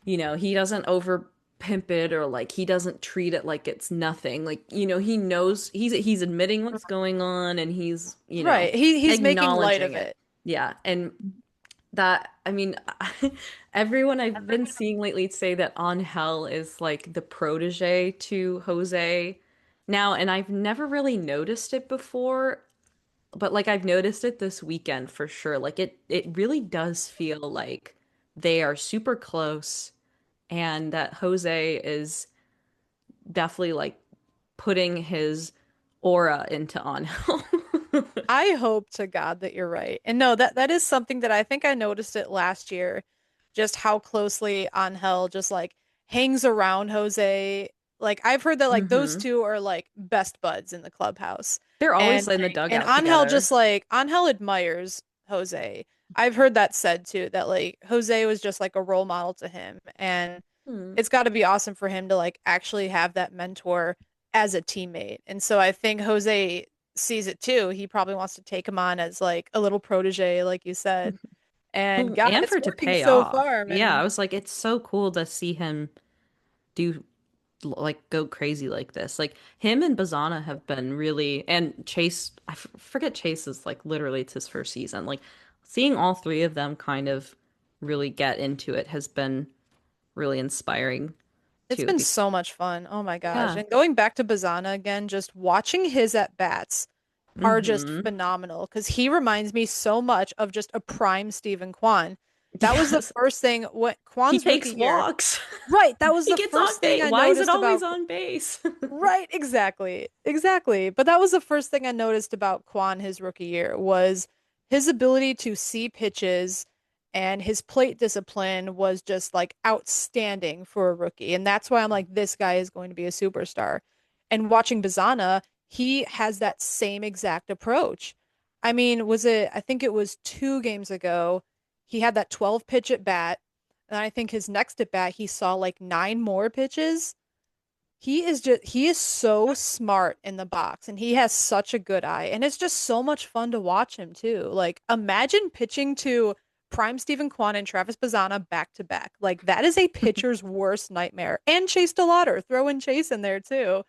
Speaker 1: he doesn't over pimp it or like he doesn't treat it like it's nothing. Like he knows he's admitting what's going on and he's
Speaker 2: Right. He's making light
Speaker 1: acknowledging
Speaker 2: of
Speaker 1: it.
Speaker 2: it.
Speaker 1: Yeah, and that I mean everyone I've been seeing lately say that Angel is like the protege to Jose now, and I've never really noticed it before, but like I've noticed it this weekend for sure. Like it really does feel like they are super close and that Jose is definitely like putting his aura into Angel.
Speaker 2: I hope to God that you're right. And no, that is something that I think I noticed it last year, just how closely Angel just like hangs around Jose. Like I've heard that like those
Speaker 1: Mm-hmm.
Speaker 2: two are like best buds in the clubhouse.
Speaker 1: They're always in the
Speaker 2: And
Speaker 1: dugout
Speaker 2: Angel
Speaker 1: together.
Speaker 2: just like Angel admires Jose. I've heard that said too, that like Jose was just like a role model to him. And
Speaker 1: Hmm.
Speaker 2: it's got to be awesome for him to like actually have that mentor as a teammate. And so I think Jose sees it too. He probably wants to take him on as like a little protege, like you said. And
Speaker 1: Well,
Speaker 2: God,
Speaker 1: and
Speaker 2: it's
Speaker 1: for it to
Speaker 2: working
Speaker 1: pay
Speaker 2: so
Speaker 1: off.
Speaker 2: far,
Speaker 1: Yeah, I
Speaker 2: man.
Speaker 1: was like, it's so cool to see him do like go crazy like this. Like him and Bazana have been really, and Chase, forget Chase is like literally it's his first season. Like seeing all three of them kind of really get into it has been really inspiring
Speaker 2: It's
Speaker 1: too.
Speaker 2: been so much fun. Oh my gosh.
Speaker 1: Yeah.
Speaker 2: And going back to Bazana again, just watching his at bats are just
Speaker 1: Mm-hmm.
Speaker 2: phenomenal because he reminds me so much of just a prime Stephen Kwan. That was the
Speaker 1: Yes.
Speaker 2: first thing what
Speaker 1: He
Speaker 2: Kwan's
Speaker 1: takes
Speaker 2: rookie year.
Speaker 1: walks.
Speaker 2: Right, that was
Speaker 1: He
Speaker 2: the
Speaker 1: gets on
Speaker 2: first thing
Speaker 1: base.
Speaker 2: I
Speaker 1: Why is it
Speaker 2: noticed
Speaker 1: always
Speaker 2: about
Speaker 1: on base?
Speaker 2: Right, exactly. Exactly. But that was the first thing I noticed about Kwan his rookie year was his ability to see pitches and his plate discipline was just like outstanding for a rookie. And that's why I'm like, this guy is going to be a superstar. And watching Bazana, he has that same exact approach. I mean, I think it was 2 games ago, he had that 12 pitch at bat. And I think his next at bat, he saw like 9 more pitches. He is so smart in the box and he has such a good eye and it's just so much fun to watch him too. Like imagine pitching to prime Stephen Kwan and Travis Bazzana back to back. Like that is a pitcher's worst nightmare. And Chase DeLauter, throw in Chase in there too.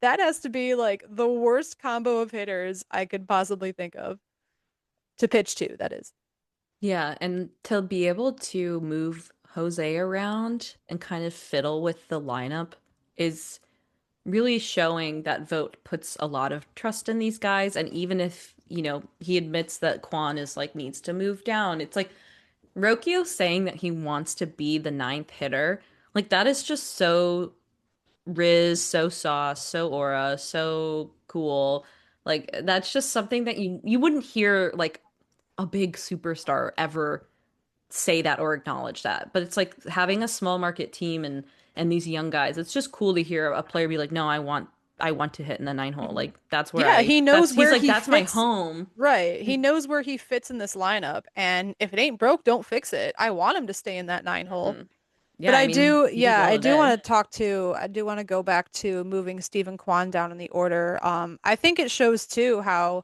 Speaker 2: That has to be like the worst combo of hitters I could possibly think of to pitch to, that is.
Speaker 1: Yeah, and to be able to move Jose around and kind of fiddle with the lineup is really showing that Vogt puts a lot of trust in these guys. And even if, he admits that Quan is like needs to move down, it's like Rokio saying that he wants to be the ninth hitter. Like that is just so Riz, so sauce, so aura, so cool. Like that's just something that you wouldn't hear like a big superstar ever say that or acknowledge that. But it's like having a small market team and these young guys. It's just cool to hear a player be like, "No, I want to hit in the nine hole."
Speaker 2: Mhm.
Speaker 1: Like that's where
Speaker 2: Yeah,
Speaker 1: I
Speaker 2: he
Speaker 1: that's
Speaker 2: knows
Speaker 1: he's
Speaker 2: where
Speaker 1: like
Speaker 2: he
Speaker 1: that's my
Speaker 2: fits.
Speaker 1: home.
Speaker 2: Right. He knows where he fits in this lineup. And if it ain't broke, don't fix it. I want him to stay in that 9 hole.
Speaker 1: Mhm.
Speaker 2: But
Speaker 1: Yeah, I mean, he did well today.
Speaker 2: I do want to go back to moving Stephen Kwan down in the order. I think it shows too how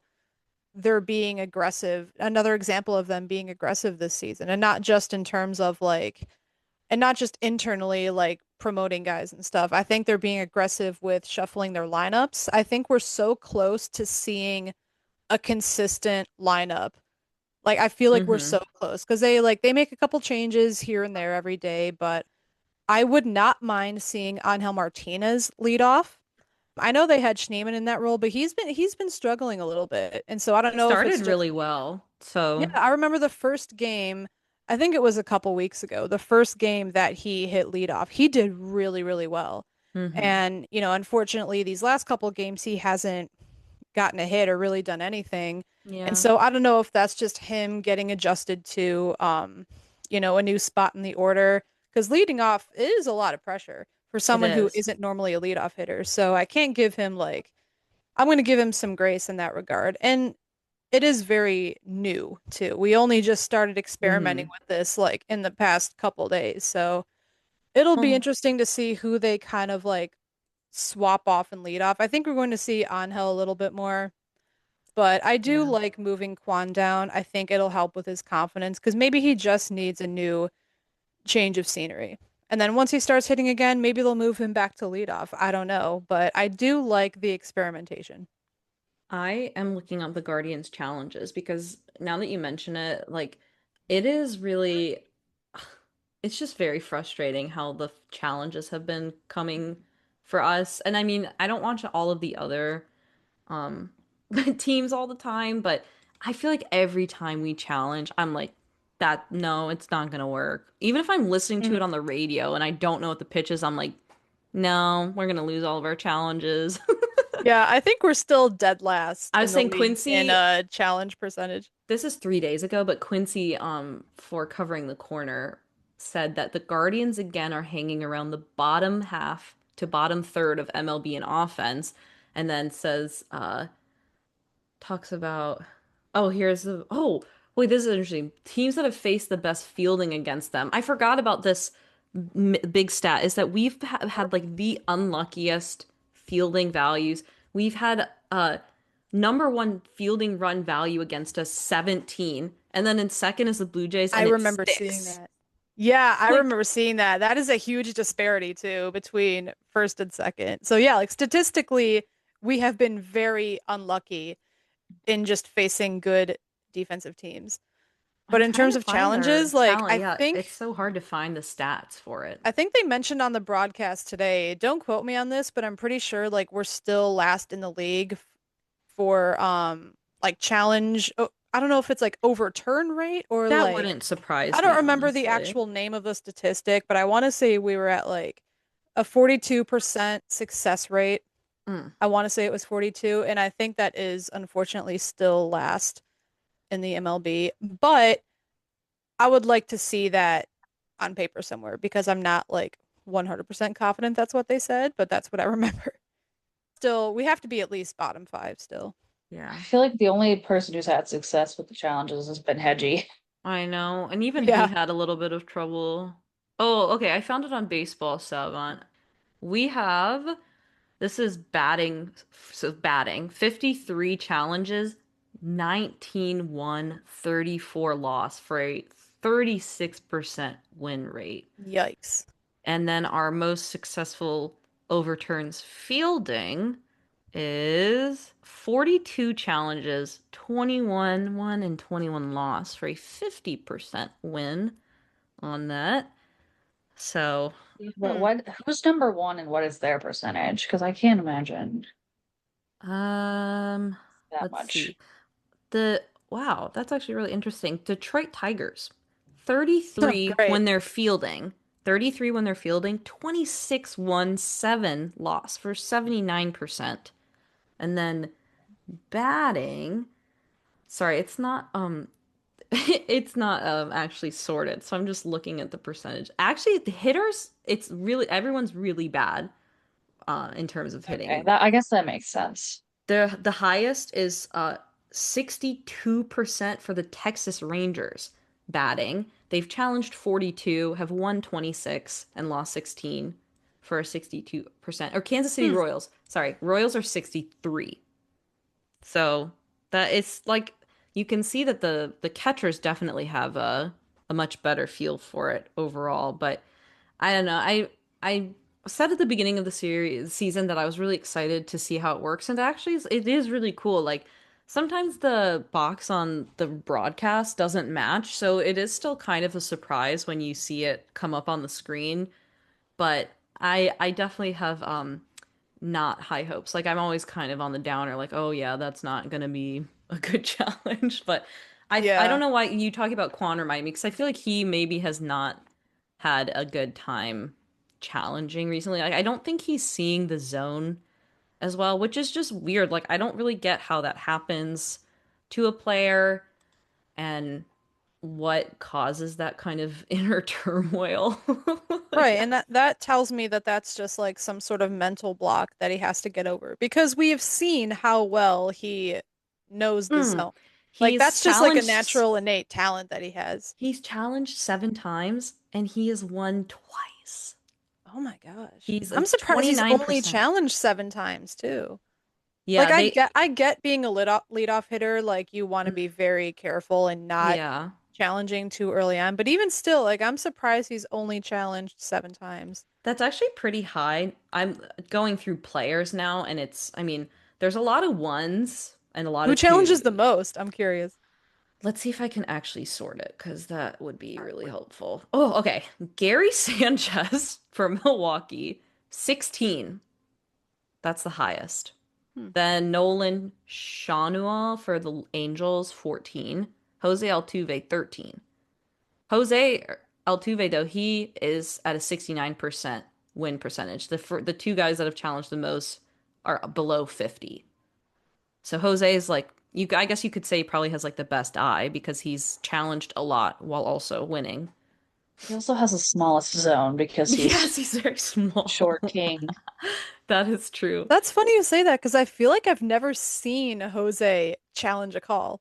Speaker 2: they're being aggressive. Another example of them being aggressive this season, and not just in terms of like, and not just internally like promoting guys and stuff. I think they're being aggressive with shuffling their lineups. I think we're so close to seeing a consistent lineup. Like I feel like we're
Speaker 1: Hmm.
Speaker 2: so close because they make a couple changes here and there every day, but I would not mind seeing Angel Martinez lead off. I know they had Schneemann in that role, but he's been struggling a little bit. And so I don't
Speaker 1: He
Speaker 2: know if it's
Speaker 1: started
Speaker 2: just
Speaker 1: really well.
Speaker 2: yeah,
Speaker 1: So,
Speaker 2: I remember the first game, I think it was a couple weeks ago, the first game that he hit lead off. He did really, really well.
Speaker 1: hmm.
Speaker 2: And, unfortunately, these last couple games he hasn't gotten a hit or really done anything. And
Speaker 1: Yeah,
Speaker 2: so I don't know if that's just him getting adjusted to a new spot in the order because leading off is a lot of pressure for
Speaker 1: it
Speaker 2: someone who
Speaker 1: is.
Speaker 2: isn't normally a leadoff hitter. So I can't give him I'm going to give him some grace in that regard. And it is very new too. We only just started experimenting
Speaker 1: Hmm.
Speaker 2: with this like in the past couple days. So it'll be
Speaker 1: Well,
Speaker 2: interesting to see who they kind of like swap off and lead off. I think we're going to see Angel a little bit more. But I do
Speaker 1: yeah.
Speaker 2: like moving Quan down. I think it'll help with his confidence because maybe he just needs a new change of scenery. And then once he starts hitting again, maybe they'll move him back to leadoff. I don't know, but I do like the experimentation.
Speaker 1: I am looking up the Guardians challenges because now that you mention it, like it is really it's just very frustrating how the challenges have been coming for us. And I mean, I don't watch all of the other um teams all the time, but I feel like every time we challenge, I'm like that no, it's not gonna work. Even if I'm listening to
Speaker 2: Mhm.
Speaker 1: it on the radio and I don't know what the pitch is, I'm like, no, we're gonna lose all of our challenges.
Speaker 2: Yeah, I think we're still dead last
Speaker 1: I was
Speaker 2: in the
Speaker 1: saying
Speaker 2: league in
Speaker 1: Quincy,
Speaker 2: challenge percentage.
Speaker 1: this is 3 days ago, but Quincy, for covering the corner, said that the Guardians again are hanging around the bottom half to bottom third of MLB in offense, and then says talks about here's the wait, this is interesting. Teams that have faced the best fielding against them. I forgot about this big stat is that we've had like the unluckiest fielding values. We've had number one fielding run value against us 17, and then in second is the Blue Jays
Speaker 2: I
Speaker 1: and it's
Speaker 2: remember seeing
Speaker 1: 6.
Speaker 2: that. Yeah, I
Speaker 1: Like
Speaker 2: remember seeing that. That is a huge disparity too between first and second. So yeah, like statistically, we have been very unlucky in just facing good defensive teams. But
Speaker 1: I'm
Speaker 2: in
Speaker 1: trying
Speaker 2: terms
Speaker 1: to
Speaker 2: of
Speaker 1: find their
Speaker 2: challenges, like
Speaker 1: talent.
Speaker 2: I
Speaker 1: Yeah, it's
Speaker 2: think
Speaker 1: so hard to find the stats for it.
Speaker 2: I think they mentioned on the broadcast today, don't quote me on this, but I'm pretty sure like we're still last in the league for like challenge. Oh, I don't know if it's like overturn rate or
Speaker 1: That
Speaker 2: like
Speaker 1: wouldn't
Speaker 2: I
Speaker 1: surprise
Speaker 2: don't
Speaker 1: me,
Speaker 2: remember the
Speaker 1: honestly.
Speaker 2: actual name of the statistic, but I want to say we were at like a 42% success rate.
Speaker 1: Mm.
Speaker 2: I want to say it was 42, and I think that is unfortunately still last in the MLB. But I would like to see that on paper somewhere because I'm not like 100% confident that's what they said, but that's what I remember. Still, we have to be at least bottom five still.
Speaker 3: I
Speaker 1: Yeah.
Speaker 3: feel like the only person who's had success with the challenges has been Hedgie.
Speaker 1: I know. And even he
Speaker 2: Yeah.
Speaker 1: had a little bit of trouble. Oh, okay. I found it on Baseball Savant. We have, this is batting, so batting, 53 challenges, 19 won, 34 loss for a 36% win rate.
Speaker 2: Yikes.
Speaker 1: And then our most successful overturns fielding is 42 challenges, 21 won and 21 loss for a 50% win on that. So,
Speaker 3: But
Speaker 2: Hmm.
Speaker 3: who's number one and what is their percentage? Because I can't imagine
Speaker 1: um,
Speaker 3: that
Speaker 1: let's see.
Speaker 3: much.
Speaker 1: The wow, that's actually really interesting. Detroit Tigers, 33
Speaker 2: Great.
Speaker 1: when they're fielding, 33 when they're fielding, 26 won, 7 loss for 79%. And then batting, sorry, it's not it's not actually sorted. So I'm just looking at the percentage. Actually, the hitters, it's really everyone's really bad in terms of
Speaker 3: Okay,
Speaker 1: hitting.
Speaker 3: that I guess that makes sense.
Speaker 1: The highest is 62% for the Texas Rangers batting. They've challenged 42, have won 26 and lost 16 for a 62%. Or Kansas City
Speaker 2: Hmm.
Speaker 1: Royals. Sorry, Royals are 63. So that it's like you can see that the catchers definitely have a much better feel for it overall, but I don't know. I said at the beginning of the season that I was really excited to see how it works, and actually it is really cool. Like sometimes the box on the broadcast doesn't match, so it is still kind of a surprise when you see it come up on the screen. But I definitely have not high hopes. Like I'm always kind of on the downer, like, oh yeah, that's not gonna be a good challenge. But I don't
Speaker 2: Yeah.
Speaker 1: know why you talk about Quan remind me because I feel like he maybe has not had a good time challenging recently. Like I don't think he's seeing the zone as well, which is just weird. Like I don't really get how that happens to a player and what causes that kind of inner turmoil.
Speaker 2: Right,
Speaker 1: Yeah.
Speaker 2: and that tells me that that's just like some sort of mental block that he has to get over because we have seen how well he knows the
Speaker 1: Mm.
Speaker 2: zone. Like
Speaker 1: He's
Speaker 2: that's just like a
Speaker 1: challenged
Speaker 2: natural innate talent that he has.
Speaker 1: He's challenged 7 times and he has won twice.
Speaker 2: Oh my gosh.
Speaker 1: He's a
Speaker 2: I'm surprised he's only
Speaker 1: 29%.
Speaker 2: challenged 7 times too. Like
Speaker 1: Yeah, they
Speaker 2: I get being a lead off hitter, like you want to be very careful and not
Speaker 1: yeah.
Speaker 2: challenging too early on, but even still, like I'm surprised he's only challenged 7 times.
Speaker 1: That's actually pretty high. I'm going through players now and I mean, there's a lot of ones and a lot
Speaker 2: Who
Speaker 1: of
Speaker 2: challenges the
Speaker 1: twos.
Speaker 2: most? I'm curious.
Speaker 1: Let's see if I can actually sort it because that would be really helpful. Oh, okay. Gary Sanchez for Milwaukee, 16. That's the highest.
Speaker 2: Hmm.
Speaker 1: Then Nolan Schanuel for the Angels, 14. Jose Altuve, 13. Jose Altuve, though, he is at a 69% win percentage. The two guys that have challenged the most are below 50. So Jose is like, I guess you could say he probably has like the best eye because he's challenged a lot while also winning.
Speaker 3: He also has the smallest zone because
Speaker 1: Yes,
Speaker 3: he's
Speaker 1: he's very small.
Speaker 3: short king.
Speaker 1: That is true.
Speaker 2: That's funny you say that because I feel like I've never seen Jose challenge a call.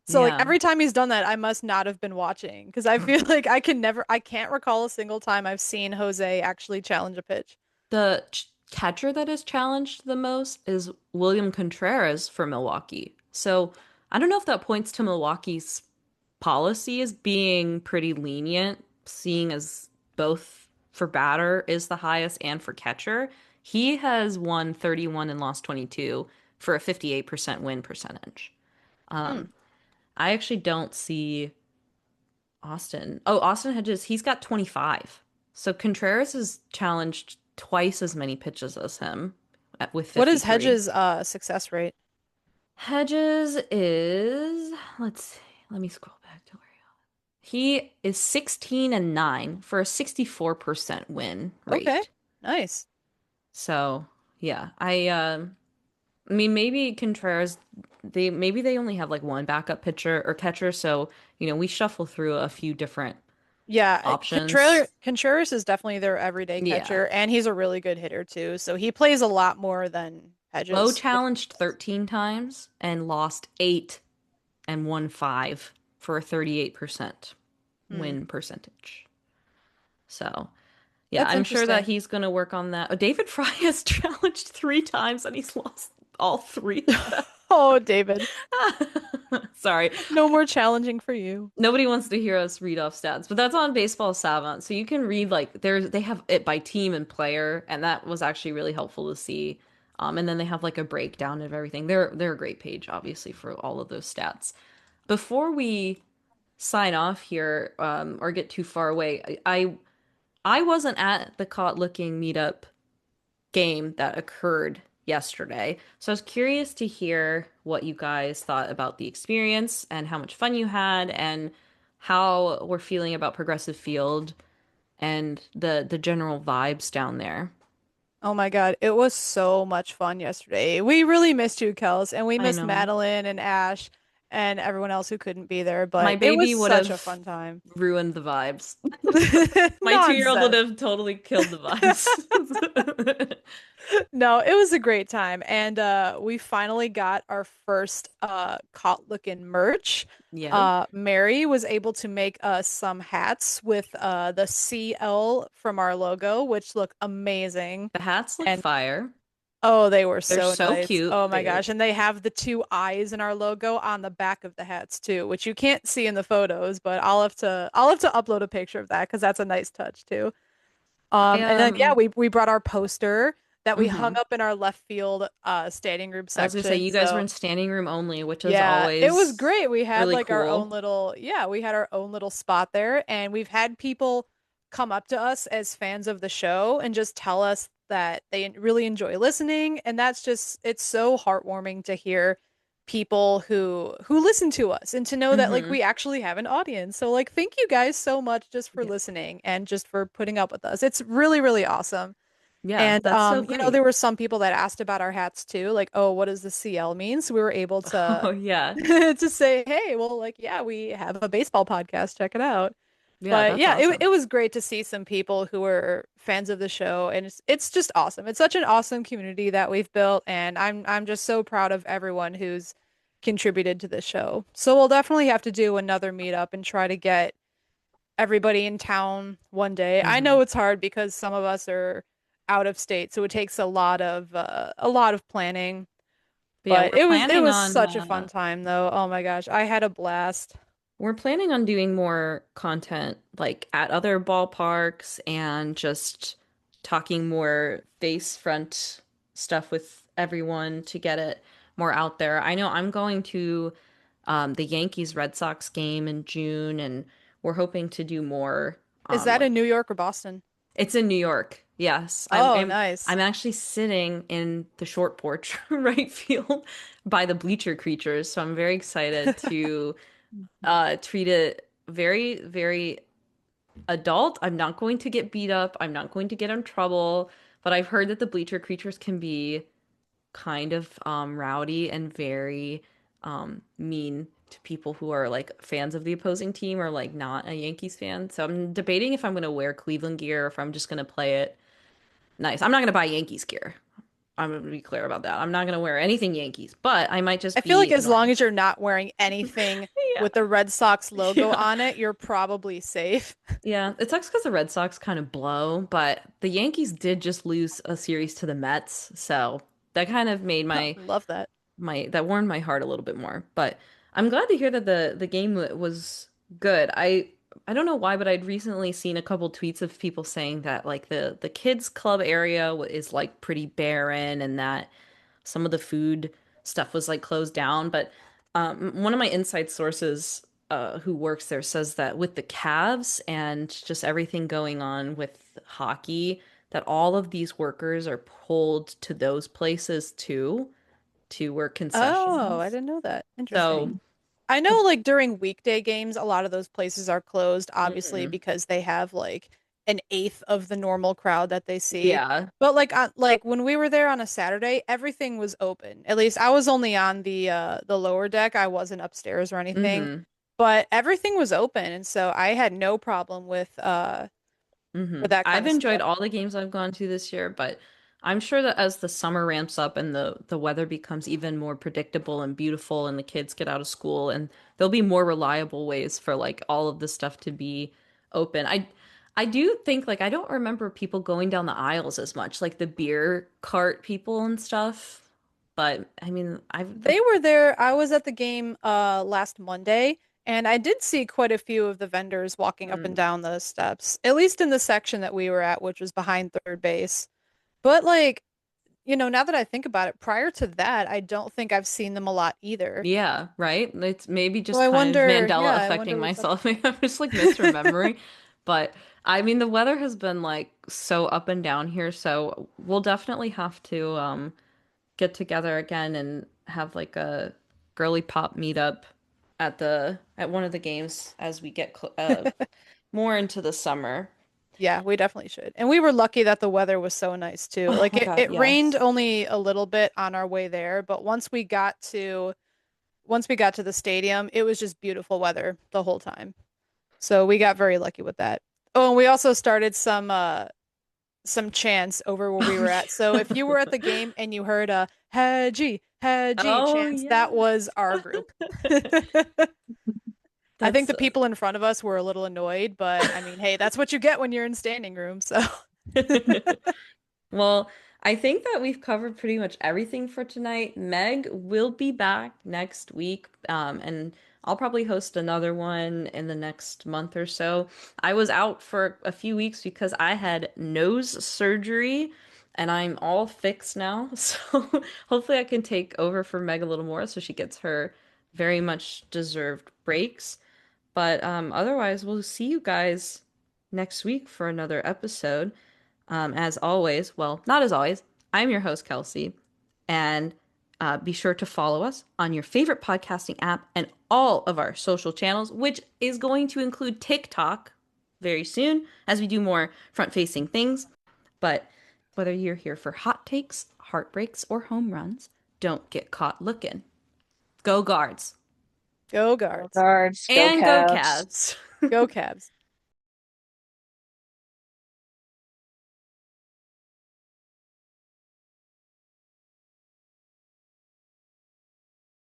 Speaker 2: So like
Speaker 1: Yeah.
Speaker 2: every time he's done that, I must not have been watching because I feel like I can't recall a single time I've seen Jose actually challenge a pitch.
Speaker 1: The catcher that is challenged the most is William Contreras for Milwaukee. So I don't know if that points to Milwaukee's policy as being pretty lenient, seeing as both for batter is the highest and for catcher. He has won 31 and lost 22 for a 58% win percentage.
Speaker 2: Hmm.
Speaker 1: I actually don't see Austin. Oh, Austin Hedges, he's got 25. So Contreras has challenged twice as many pitches as him with
Speaker 2: What is
Speaker 1: 53.
Speaker 2: Hedges' success rate?
Speaker 1: Hedges is, let's see, let me scroll back to where he is 16 and 9 for a 64% win
Speaker 2: Okay,
Speaker 1: rate.
Speaker 2: nice.
Speaker 1: So, yeah, I mean maybe Contreras they only have like one backup pitcher or catcher, so we shuffle through a few different
Speaker 2: Yeah,
Speaker 1: options.
Speaker 2: Contreras is definitely their everyday
Speaker 1: Yeah.
Speaker 2: catcher, and he's a really good hitter too. So he plays a lot more than
Speaker 1: Mo
Speaker 2: Hedges, which
Speaker 1: challenged 13 times and lost 8 and won 5 for a 38%
Speaker 2: hmm,
Speaker 1: win percentage. So, yeah,
Speaker 2: that's
Speaker 1: I'm sure that
Speaker 2: interesting.
Speaker 1: he's going to work on that. Oh, David Fry has challenged 3 times and he's lost all 3 of
Speaker 2: Oh, David,
Speaker 1: them. Sorry.
Speaker 2: no more challenging for you.
Speaker 1: Nobody wants to hear us read off stats, but that's on Baseball Savant. So you can read like they have it by team and player, and that was actually really helpful to see. And then they have like a breakdown of everything. They're a great page, obviously, for all of those stats. Before we sign off here, or get too far away, I wasn't at the Caught Looking meetup game that occurred yesterday. So I was curious to hear what you guys thought about the experience and how much fun you had and how we're feeling about Progressive Field and the general vibes down there.
Speaker 2: Oh my God, it was so much fun yesterday. We really missed you, Kels, and we
Speaker 1: I
Speaker 2: missed
Speaker 1: know.
Speaker 2: Madeline and Ash and everyone else who couldn't be there,
Speaker 1: My
Speaker 2: but it was
Speaker 1: baby would
Speaker 2: such a
Speaker 1: have
Speaker 2: fun time.
Speaker 1: ruined the vibes. My 2-year-old would
Speaker 2: Nonsense.
Speaker 1: have totally killed the vibes.
Speaker 2: No, it was a great time. And we finally got our first Caught Lookin merch.
Speaker 1: Yeah.
Speaker 2: Mary was able to make us some hats with the CL from our logo, which look amazing.
Speaker 1: The hats look
Speaker 2: And
Speaker 1: fire.
Speaker 2: oh, they were
Speaker 1: They're
Speaker 2: so
Speaker 1: so
Speaker 2: nice.
Speaker 1: cute.
Speaker 2: Oh my
Speaker 1: They
Speaker 2: gosh. And they have the two eyes in our logo on the back of the hats too, which you can't see in the photos, but I'll have to upload a picture of that because that's a nice touch too.
Speaker 1: I
Speaker 2: And then yeah, we brought our poster that we hung
Speaker 1: mhm.
Speaker 2: up in our left field standing room
Speaker 1: I was gonna say
Speaker 2: section.
Speaker 1: you guys were
Speaker 2: So
Speaker 1: in standing room only, which is
Speaker 2: yeah, it was
Speaker 1: always
Speaker 2: great. We had
Speaker 1: really
Speaker 2: like our own
Speaker 1: cool.
Speaker 2: little, yeah, we had our own little spot there, and we've had people come up to us as fans of the show and just tell us that they really enjoy listening, and that's just it's so heartwarming to hear people who listen to us and to know that like
Speaker 1: Hmm.
Speaker 2: we actually have an audience. So like thank you guys so much just for
Speaker 1: Yeah.
Speaker 2: listening and just for putting up with us. It's really, really awesome.
Speaker 1: Yeah,
Speaker 2: And
Speaker 1: that's so
Speaker 2: there
Speaker 1: great.
Speaker 2: were some people that asked about our hats too, like, oh, what does the CL mean? So we were able to
Speaker 1: Oh yeah.
Speaker 2: to say, hey, well, like, yeah, we have a baseball podcast. Check it out.
Speaker 1: Yeah,
Speaker 2: But
Speaker 1: that's
Speaker 2: yeah,
Speaker 1: awesome.
Speaker 2: it was great to see some people who were fans of the show, and it's just awesome. It's such an awesome community that we've built, and I'm just so proud of everyone who's contributed to this show. So we'll definitely have to do another meetup and try to get everybody in town one day. I
Speaker 1: Hmm.
Speaker 2: know it's hard because some of us are out of state, so it takes a lot of planning.
Speaker 1: But yeah,
Speaker 2: But it was such a fun time though. Oh my gosh, I had a blast.
Speaker 1: we're planning on doing more content like at other ballparks and just talking more face front stuff with everyone to get it more out there. I know I'm going to the Yankees Red Sox game in June, and we're hoping to do more
Speaker 2: Is that
Speaker 1: like
Speaker 2: in New York or Boston?
Speaker 1: it's in New York. Yes. I'm
Speaker 2: Oh,
Speaker 1: I'm
Speaker 2: nice.
Speaker 1: I'm actually sitting in the short porch right field by the bleacher creatures, so I'm very excited to treat it very, very adult. I'm not going to get beat up. I'm not going to get in trouble, but I've heard that the bleacher creatures can be kind of rowdy and very mean to people who are like fans of the opposing team or like not a Yankees fan. So I'm debating if I'm going to wear Cleveland gear or if I'm just going to play it nice. I'm not going to buy Yankees gear. I'm going to be clear about that. I'm not going to wear anything Yankees, but I might
Speaker 2: I
Speaker 1: just
Speaker 2: feel like
Speaker 1: be
Speaker 2: as long
Speaker 1: annoying.
Speaker 2: as you're not wearing anything
Speaker 1: Yeah.
Speaker 2: with the Red Sox logo
Speaker 1: Yeah.
Speaker 2: on it, you're probably safe.
Speaker 1: Yeah, it sucks because the Red Sox kind of blow, but the Yankees did just lose a series to the Mets, so that kind of made
Speaker 2: Love that.
Speaker 1: my that warmed my heart a little bit more. But I'm glad to hear that the game was good. I don't know why, but I'd recently seen a couple tweets of people saying that like the kids club area is like pretty barren and that some of the food stuff was like closed down. But one of my inside sources who works there says that with the Cavs and just everything going on with hockey, that all of these workers are pulled to those places too to work
Speaker 2: Oh, I
Speaker 1: concessions.
Speaker 2: didn't know that.
Speaker 1: So,
Speaker 2: Interesting. I know like during weekday games, a lot of those places are closed, obviously,
Speaker 1: mhm.
Speaker 2: because they have like an eighth of the normal crowd that they see.
Speaker 1: Yeah.
Speaker 2: But like when we were there on a Saturday, everything was open. At least I was only on the lower deck. I wasn't upstairs or anything,
Speaker 1: Hmm.
Speaker 2: but everything was open, and so I had no problem with that kind
Speaker 1: I've
Speaker 2: of
Speaker 1: enjoyed
Speaker 2: stuff.
Speaker 1: all the games I've gone to this year, but I'm sure that as the summer ramps up and the weather becomes even more predictable and beautiful and the kids get out of school and there'll be more reliable ways for like all of this stuff to be open. I do think like I don't remember people going down the aisles as much, like the beer cart people and stuff. But I mean, I've the
Speaker 2: They were there. I was at the game last Monday, and I did see quite a few of the vendors walking up and
Speaker 1: mm,
Speaker 2: down the steps, at least in the section that we were at, which was behind third base. But like, now that I think about it, prior to that, I don't think I've seen them a lot either.
Speaker 1: yeah, right? It's maybe
Speaker 2: So
Speaker 1: just
Speaker 2: I
Speaker 1: kind of
Speaker 2: wonder,
Speaker 1: Mandela
Speaker 2: yeah, I
Speaker 1: affecting
Speaker 2: wonder what's up
Speaker 1: myself.
Speaker 2: with
Speaker 1: Maybe
Speaker 2: that.
Speaker 1: I'm just like misremembering. But I mean, the weather has been like so up and down here, so we'll definitely have to get together again and have like a girly pop meetup at one of the games as we get more into the summer.
Speaker 2: Yeah, we definitely should. And we were lucky that the weather was so nice too.
Speaker 1: Oh
Speaker 2: Like
Speaker 1: my
Speaker 2: it,
Speaker 1: God,
Speaker 2: it rained
Speaker 1: yes.
Speaker 2: only a little bit on our way there, but once we got to the stadium, it was just beautiful weather the whole time. So we got very lucky with that. Oh, and we also started some chants over where we
Speaker 1: Oh
Speaker 2: were at. So if
Speaker 1: yeah.
Speaker 2: you were at the game and you heard a Haji, Haji
Speaker 1: Oh
Speaker 2: chants, that
Speaker 1: yeah.
Speaker 2: was our group. I think
Speaker 1: That's
Speaker 2: the people in front of us were a little annoyed, but I mean, hey, that's what you get when you're in standing room. So
Speaker 1: Well, I think that we've covered pretty much everything for tonight. Meg will be back next week, and I'll probably host another one in the next month or so. I was out for a few weeks because I had nose surgery, and I'm all fixed now. So hopefully I can take over for Meg a little more so she gets her very much deserved breaks. But otherwise, we'll see you guys next week for another episode. As always, well, not as always, I'm your host, Kelsey, and be sure to follow us on your favorite podcasting app and all of our social channels, which is going to include TikTok very soon as we do more front facing things. But whether you're here for hot takes, heartbreaks, or home runs, don't get caught looking. Go guards
Speaker 2: go
Speaker 3: Go
Speaker 2: guards,
Speaker 3: Cards, go
Speaker 1: and go
Speaker 3: Cavs.
Speaker 1: Cavs.
Speaker 2: go Cavs.